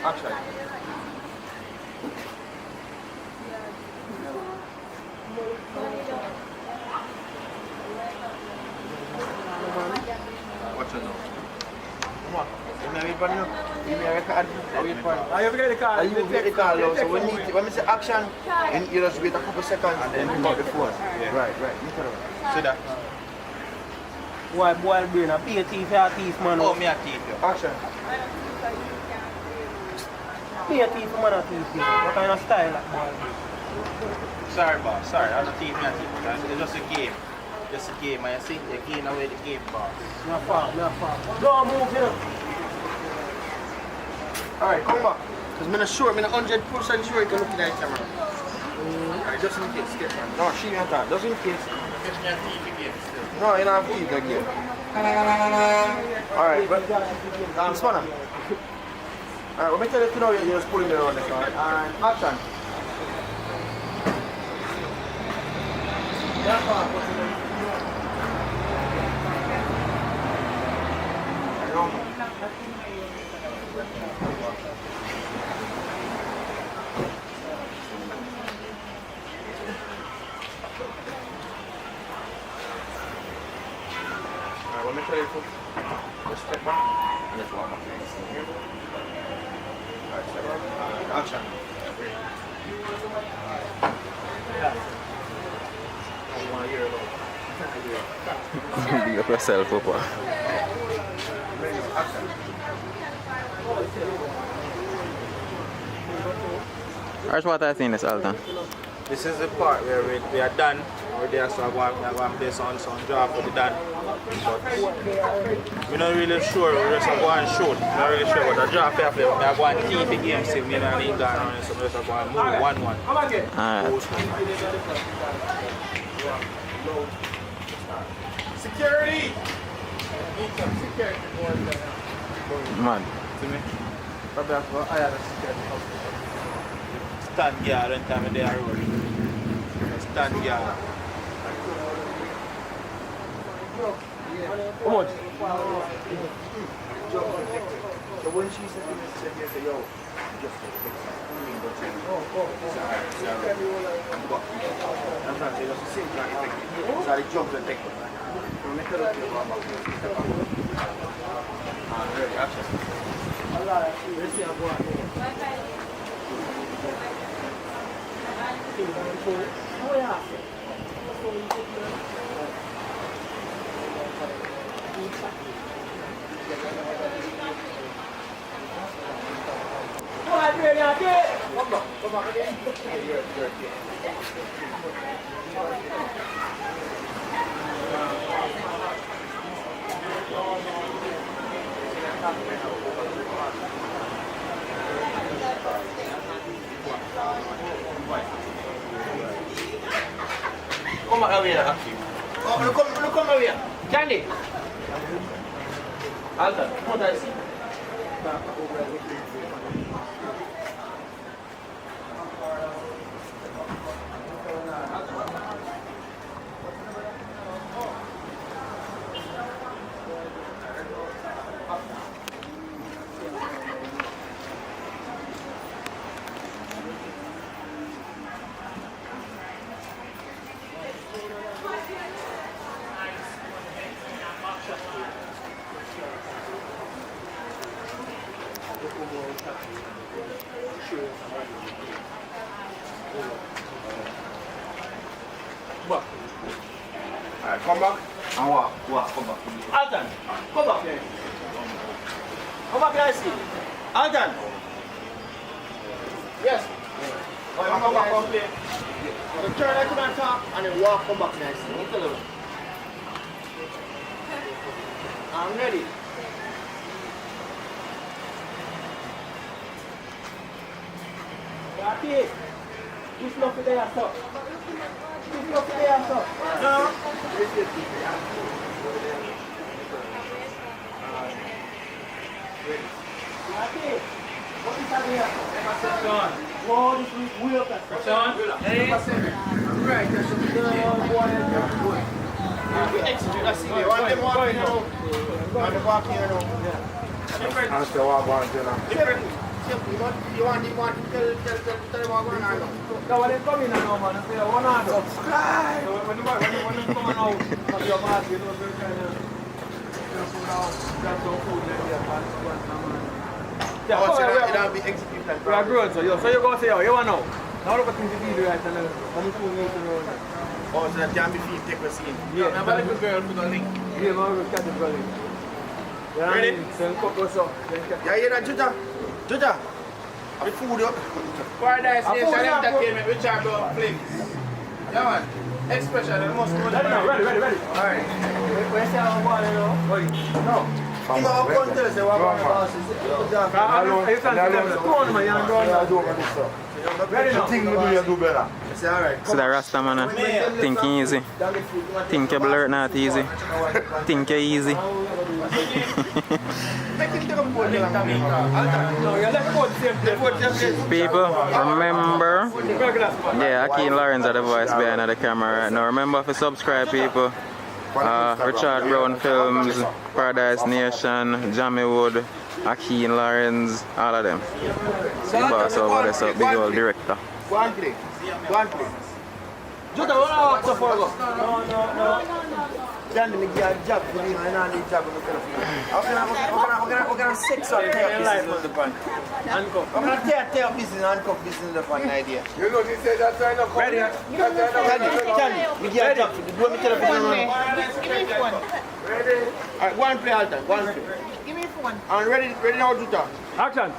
Action. Watch it now. Come on. Give me a I wait for it. I have to get the call. You get the call now, so when we say action, and you just wait a couple seconds and then pick up the phone. Yeah. Right. See that? Boy, brain, a be a thief, a thief, man. Oh, me a thief, yo. Action. Be a thief, man, a thief. What kind of style that boy? Sorry, boss. Sorry, I'm a thief, me a thief. It's just a game. Just a game, man. You see? You're giving away the game, boss. No far. Don't move, you know. Alright, come back. Because I'm not sure, I'm not 100% sure you can look at that camera. Alright, just in case, get one. No, she ain't that. Just in case. No, you don't have teeth again. Alright, but Spanner. Alright, let me tell you to know you're just pulling me around the car. And action. Let me tell you to just step back and let's walk up next. Alright, step back. Action. I want to hear it all. Big up yourself, Papa. Action. Alright, what I think is Alton. This is the part where we are done. We're there, so I'm going to play some draft for the done. But we're not really sure. We're just going to shoot. We're not really sure what the draft I play. We're going to keep the game still. We're not going to so we're just going to move 1-1. Alright. Security! Man. See me? I had a security. Stand guard when time they are rolling. Stand guard. Come on. So when she said to me, she said, yo, just fix it. I'm trying to say, just the same kind of thing. So I jumped and take it. So make it up to your mama. Ready, action. Let's see how go on. Oh, yeah. Come back again. Come back here, actually. Oh, look come here. Candy. Alton, what I see? Back. Alright, come back and walk, come back. Alton, come back here. Come back here, I see. Alton. Yes. Come back, come play. So turn right to the top and then walk, come back here, I see. I'm ready. That's it. Just look at there, sir. Just look at there, sir. No. That's it. What is that here? Sean. Whoa, this is weird. Sean. Hey. Right, that's what we're doing. Execute, I see you. Want them walking here now? Want them walking here now? Different. I'm still walking here now. Different. You want them walking, tell them what going on now. No, when they come in now, man, they say, what on? Subscribe. So when they come out, of your mask, you know, they're kind of, put out, grab some food, then they're Yeah, Oh, so we it'll be executed. We are grown, so you go say, yo, you want know. Now look at things to do right now. I'm too new to know. Oh, so that can be feet take a scene. Yeah. I'm a little girl for the link. Yeah, man, we'll catch it for link. Ready? Send cocoa so. Yeah, you know, Juja. Juja. The food up. Paradise Nation Entertainment, which are about flicks. Yeah, man. Expression, the most good. Ready. Alright. Where's our ball, you know? No. You know, I'm going to tell us what our boss is. So the Rasta man, thinking easy. Think you blur not easy. Think you easy. People, remember, yeah, Akeem Lawrence are the voice behind the camera right now. Remember to subscribe, people. Richard Brown Films, Paradise Nation, Jamaiwood, Akeem Lawrence, all of them. See boss over there, so big old director. Go on, play. Juta, what are you for? No. Then me give a job for me, and I need job for myself. We're gonna six on business the fun. I'm gonna tear business and handcuff business the fun idea. You know, he said that's why not ready. Tell me give a job for me. Do me tell me. Give me phone. Ready? Alright, go and play all time. Go and play. Give me phone. And ready now, Juta. Action.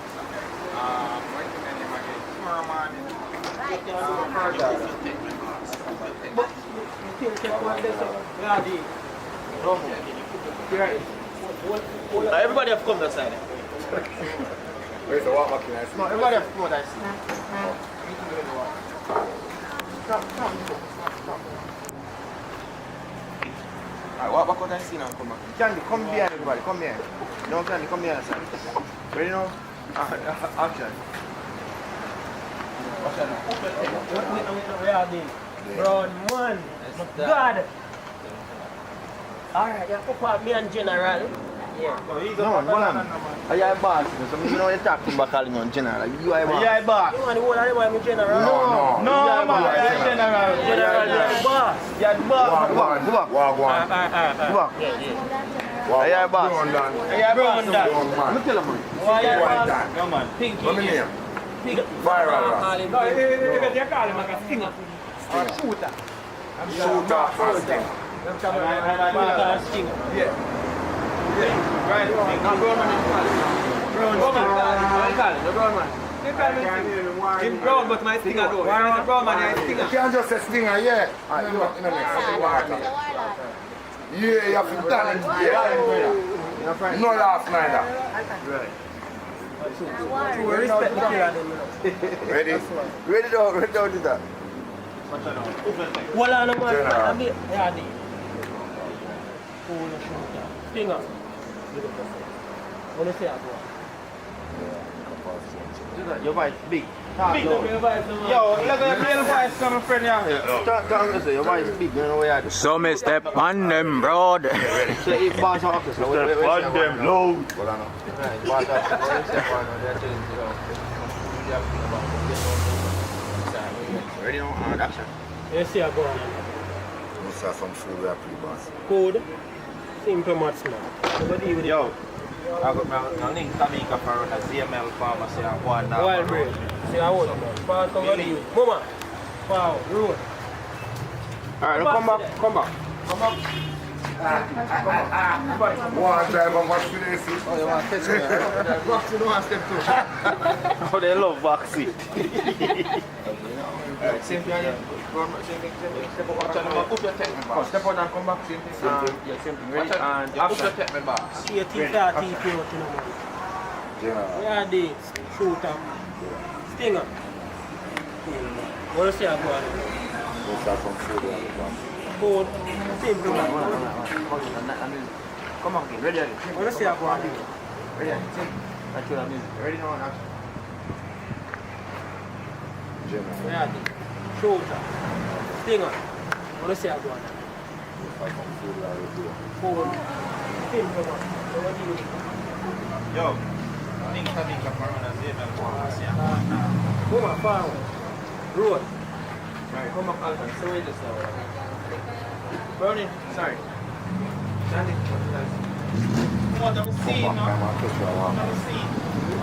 Everybody have come that side. Where's the walk machine? No, everybody have come that side. Alright, walk back out and see now. Come back. Candy, come behind everybody. Come here. No, Candy, come behind the side. Ready now? Action. Brown man. God. Alright, you put me and General. Yeah. No, man. Are you a boss? So you know you talk to me about calling you on General. You are a boss. You are a boss. You want the whole of them I'm General? No, man. You are General. General, you're the boss. You're the boss. Go on. Go on. Are you a boss? Are you a boss? Let me tell you, man. Why are you a boss? No, man. Pinky. What's my name? Viral. No, you call him like a stinger. Or shooter. Shooter and stinger. Stinger. Yeah. Right. Now, Brown man is calling. Brown man. Him brown, but my stinger though. He's a brown man, he's a stinger. You can't just say stinger, yeah. Alright, you in the next. Yeah, you have to done it. Yeah. No laugh neither. Right. We respect the killer then. Ready? Ready now, do that. Well, I know man. Yeah, D. Stinger. What do you say? Your voice big. Big, your voice. Yo, look at your real voice coming friend here. Your voice big, you know where you are. So me step on them, broad. So if boss are office, step on them, load. Well, I know. Right, boss are office, step on them, they're telling you. Ready now, action. Yes, you go on. We saw some food we are pre-boss. Code. Simple maths, man. Yo, I got my link Jamaica for a ZML pharmacy and one now. Wild bread. See, I want it. Pass over to you. Mama. Wow, road. Alright, come back. One drive and watch the AC. Oh, you want to catch me? Box, you don't want to step too. Oh, they love vaccine. Alright, same thing again. Same thing. Step up. Put your tech me box. Step out and come back. Same thing. Yeah, same thing. Ready? And put your tech me box. See a T30 pure, you know. Yeah, the shooter. Stinger. What do you say about it? We saw some food we are pre-boss. Code. Simple, man. Come on, ready? What do you say about it? Ready? That's what I mean. Ready now, action. Yeah, the shooter. Stinger. What do you say about it? Code. Simple, man. What do you do? Yo, link Jamaica for a ZML pharmacy and one now. Mama, forward. Road. Right, come up, Alton. So wait just now. Brownie, sorry. Sandy, what? What I'm seeing now? Come on, What I'm seeing. Yo,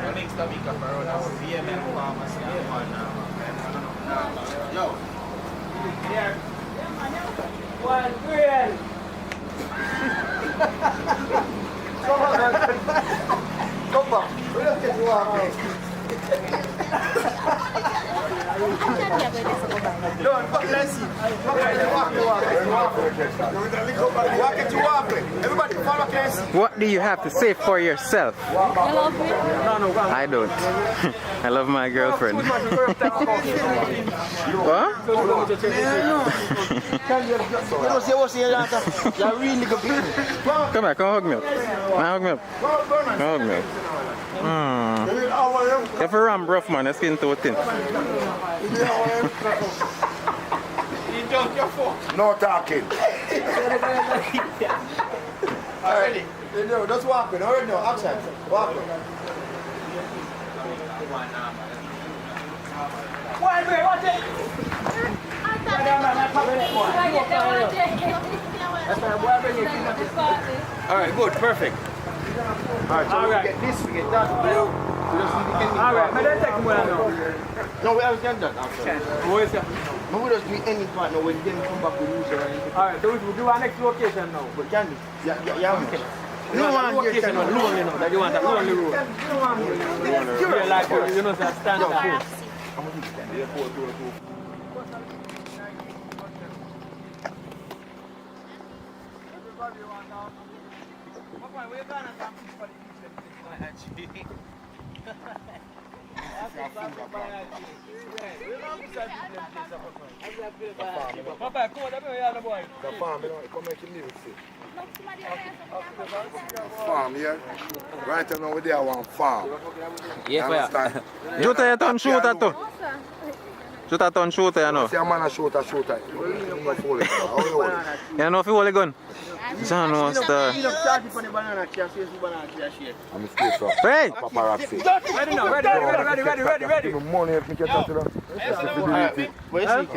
your next Jamaica for around a CML pharmacy and one now. Yo. Here. One green. Come back. We don't get to walk. No, let's see. Everybody, follow Casey. What do you have to say for yourself? You love me? No, I don't. I love my girlfriend. What? You're really good. Come here, come hug me up. Hug me up. Hug me up. You have a ram rough, man. Your skin too thin. No talking. Alright, no, just walk in. Alright, no, action. Walk in. One way, watch it. Alright, good, perfect. Alright, so we get this, we get that. Alright, but don't take him well now. No, we have done that after. What is that? No, we don't do any part now when you come back with you or anything. Alright, so we'll do our next location now. But can we? Yeah, okay. No one location on lonely now, that you want a lonely road. You're like, you know, that stand up. Farm here. Right now we there one farm. Yeah, understand? Juta ya ton shooter to. Juta ton shooter ya no. See a man a shooter. You know if you hold a gun? John wants to. Hey! Paparazzi. Ready now, ready. Give me money if me get out to them. Where's he?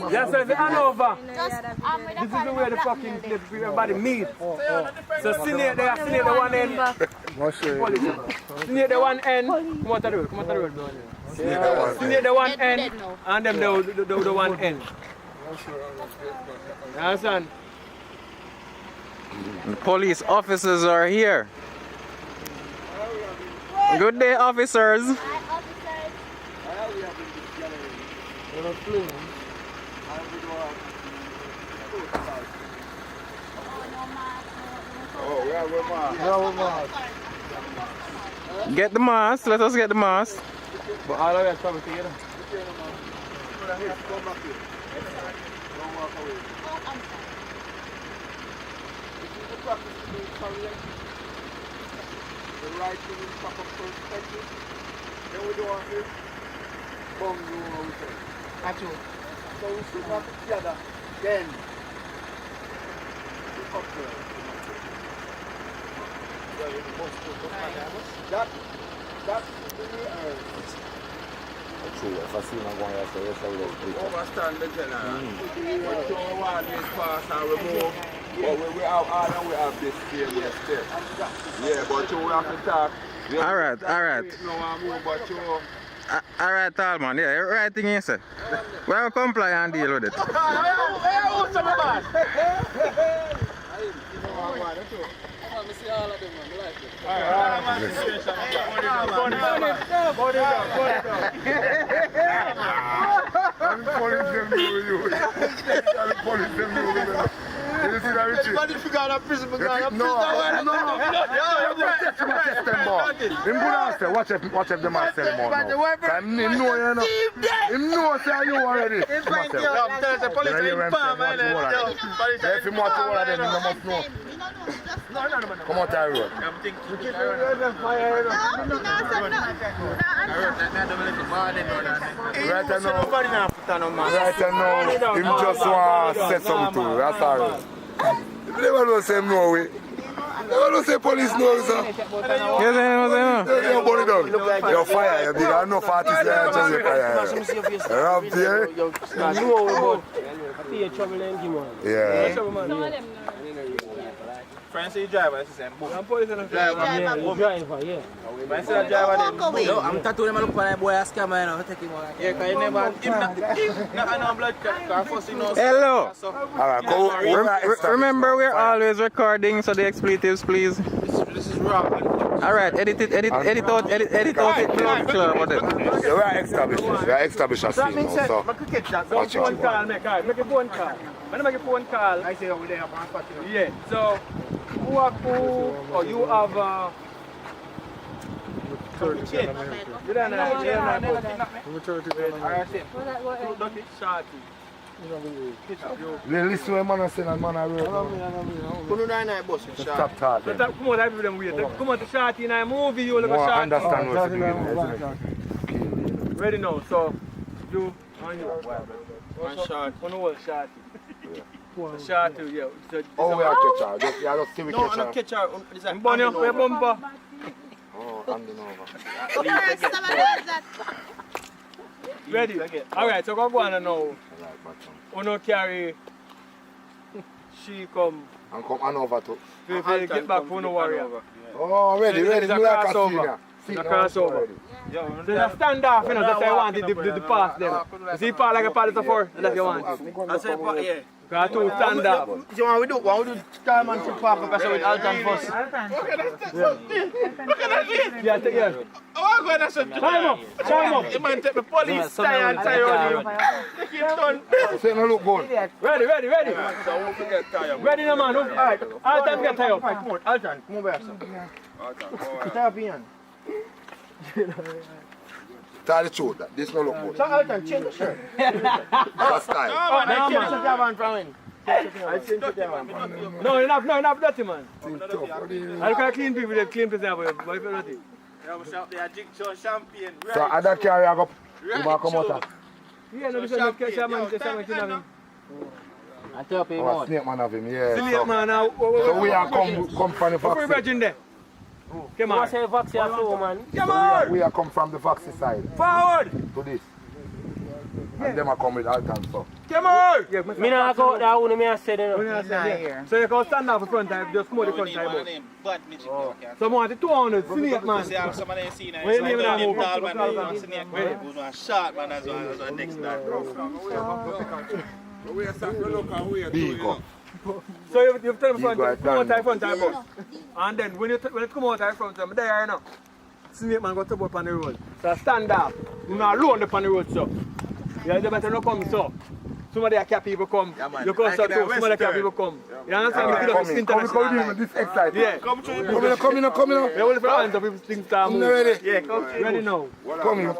Yes, sir, it's Hanover. This is the way the fucking everybody meet. So Senior the one end. Senior the one end. Come on to the road. Senior the one end. And them the one end. You understand? The police officers are here. Good day, officers. Get the mask. Let us get the mask. But all of us coming together. The right thing is proper perspective. Then we do our bong room, I would say. Actually. So we sit back together. Then up there. That's the earth. True, if I see him going out there, yes, I will speak. Overstand the general. We show one this pass and remove. But we have all and we have this same step. Yeah, but you have to talk. Alright. Alright, tall man. Yeah, right thing you say. We will comply and deal with it. You see that, Richie? But if you got a prison, No. Watch if the man sell him out now. Him know you know. Him know say you already. If you want to order them, you must know. Come out the road. Right now, him just want to say something to you. That's all. You never know say him no way. don't say police knows, sir. Yes, I Yo, burn it down. Yo, fire, you big. I know 40 years in Jamaica. Rob here. Yeah. Friends say driver, it's the same book. I'm police and driver. Yeah. When I say a driver, yo, I'm tattooing him look for that boy a scammer, you know, take him out. Yeah, because he never, I know blood clot, first thing knows. Hello. Alright, remember we're always recording, so the expletives, please. This is wrong. Alright, edit out it, whatever. So we are established as That means team now, so don't phone call, make a phone call. When I make a phone call, I say over there up on Saturday. Yeah, so you have you don't listen to what man say and man I wrote. Stop talking. Come on, everybody wait. Come on to Shorty in a movie, you look at Shorty. Understand what's doing. Ready now, so you and you. One shot. One whole Shorty. Shorty, yeah. Oh, we are catch her. You just see we No, catch I'm her. not catch her. It's a Bunny, we bumper. Oh, handing over. Ready? Alright, so go on now. We no carry she come. And come on over to. We get back for no warrior. Oh, ready. It's a Me like a crossover. senior. It's a crossover. So there's a standoff, you know, that's why I wanted the pass them. You see part like a part of the four, that's what you want. I say, yeah. Got to stand up. So what we do? Time and to park up with Alton first. Yeah, yeah. Oh, I'm going to say, Time up. You might take the police tie and tie on you. Take it done. Say no look good. Ready. Ready now, man. Alright, Alton get tie up. Come on, Alton, come over here, sir. Tie up Ian. Tell the truth, that this no look good. So Alton, change the shirt. That's style. I change the javan from him. I change the javan. No, enough dirty, man. I look at clean people, they clean people, but if you're dirty. So other carrier go, you might come out. Yeah, no, this is not catch a man, just a man. I tell him more. Snake man of him, yeah. Snake man now. So we are come from the Where vaccine. there? Come on. What's the vaccine flow, man? Come on! We are come from the vaccine side. Forward! To this. And them are come with Alton, so. Come on! Me not go out there, only me I said, you know. So you can stand up in front time, just come out the front time. So I want the 200, snake man. Where you name that move? Shot man as well next time. Big up. So you tell them front, come out the front time. And then when you come out the front time, there you know. Snake man got to up on the road. So stand up. You not alone up on the road, so. You better not come so. Some of the cat people come. You come so too, some of the cat people come. You understand? Come this excited. Yeah. Come in. You hold the hands up if things start moving. Ready? Yeah, ready now. Come in.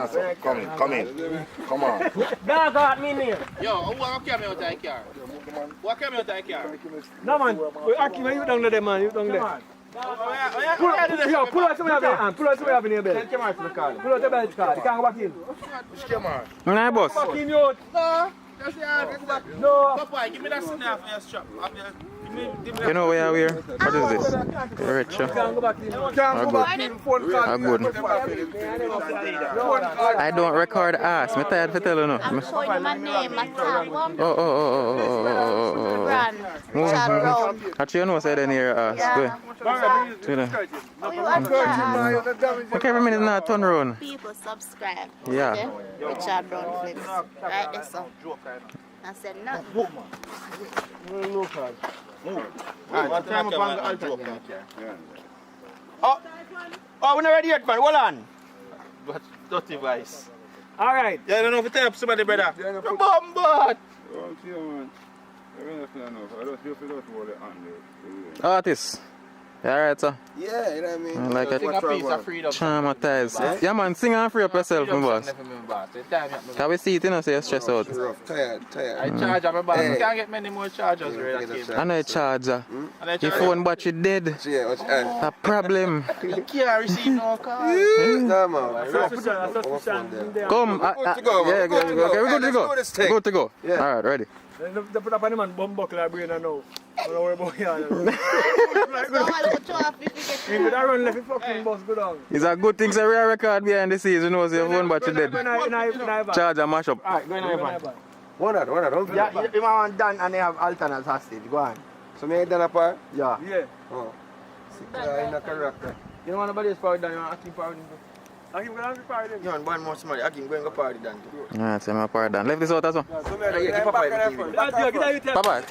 Sir. Come in. Come on. Don't got me near. Yo, who want to carry me out of the car? What carry me out of the car? No man, Aki, you down there, man. You down there. Pull out some of your hand. Pull out some of your belt. Pull out the belt card. You can't go back in. Nah, boss. Back in, you. No, that's the hand. No. Papa, give me that snap for your strap. You know where we are? What is this? Red shirt. I don't record ass. I'm tired to tell you now. I'm showing you my name, my tag. Oh. Actually, you know, say then here ass. Okay, every minute now, turn around. People subscribe. Yeah. Richard Brown Films. Right there, so. I said nothing. Oh, we're not ready yet, man. Hold on. But dirty vice. All right. Yeah, I don't know if you tell somebody, brother. Bombard. Artist. You alright, sir? Yeah, you know what I mean? Like a piece of freedom. Traumatized. Yeah, man, sing and free up yourself, my boss. Can we see it, you know, so you're stressed out? Tired. I charge up my boss. You can't get many more chargers. I know a charger. Your phone battery dead. A problem. You can't receive no call. No, man. Come. Yeah, okay, we're good to go. Good to go. Alright, ready. They put up on the man bum buckle like brain and now. Don't worry about it. You could have run left the fucking bus go down. It's a good thing so we record behind the scenes, you know, so your phone battery dead. Charge and mash up. Alright, go in your van. One of don't Yeah, you want Dan and they have Alton as hostage. Go on. So me done a part? Yeah. Yeah. Oh. In a character. You don't want nobody else power Dan, you want Akim power Dan. Akim go and power Dan. You want one more somebody, Akim go and go party Dan. Alright, so I'm a part done. Left this out as well. Yeah, keep up. Bye bye.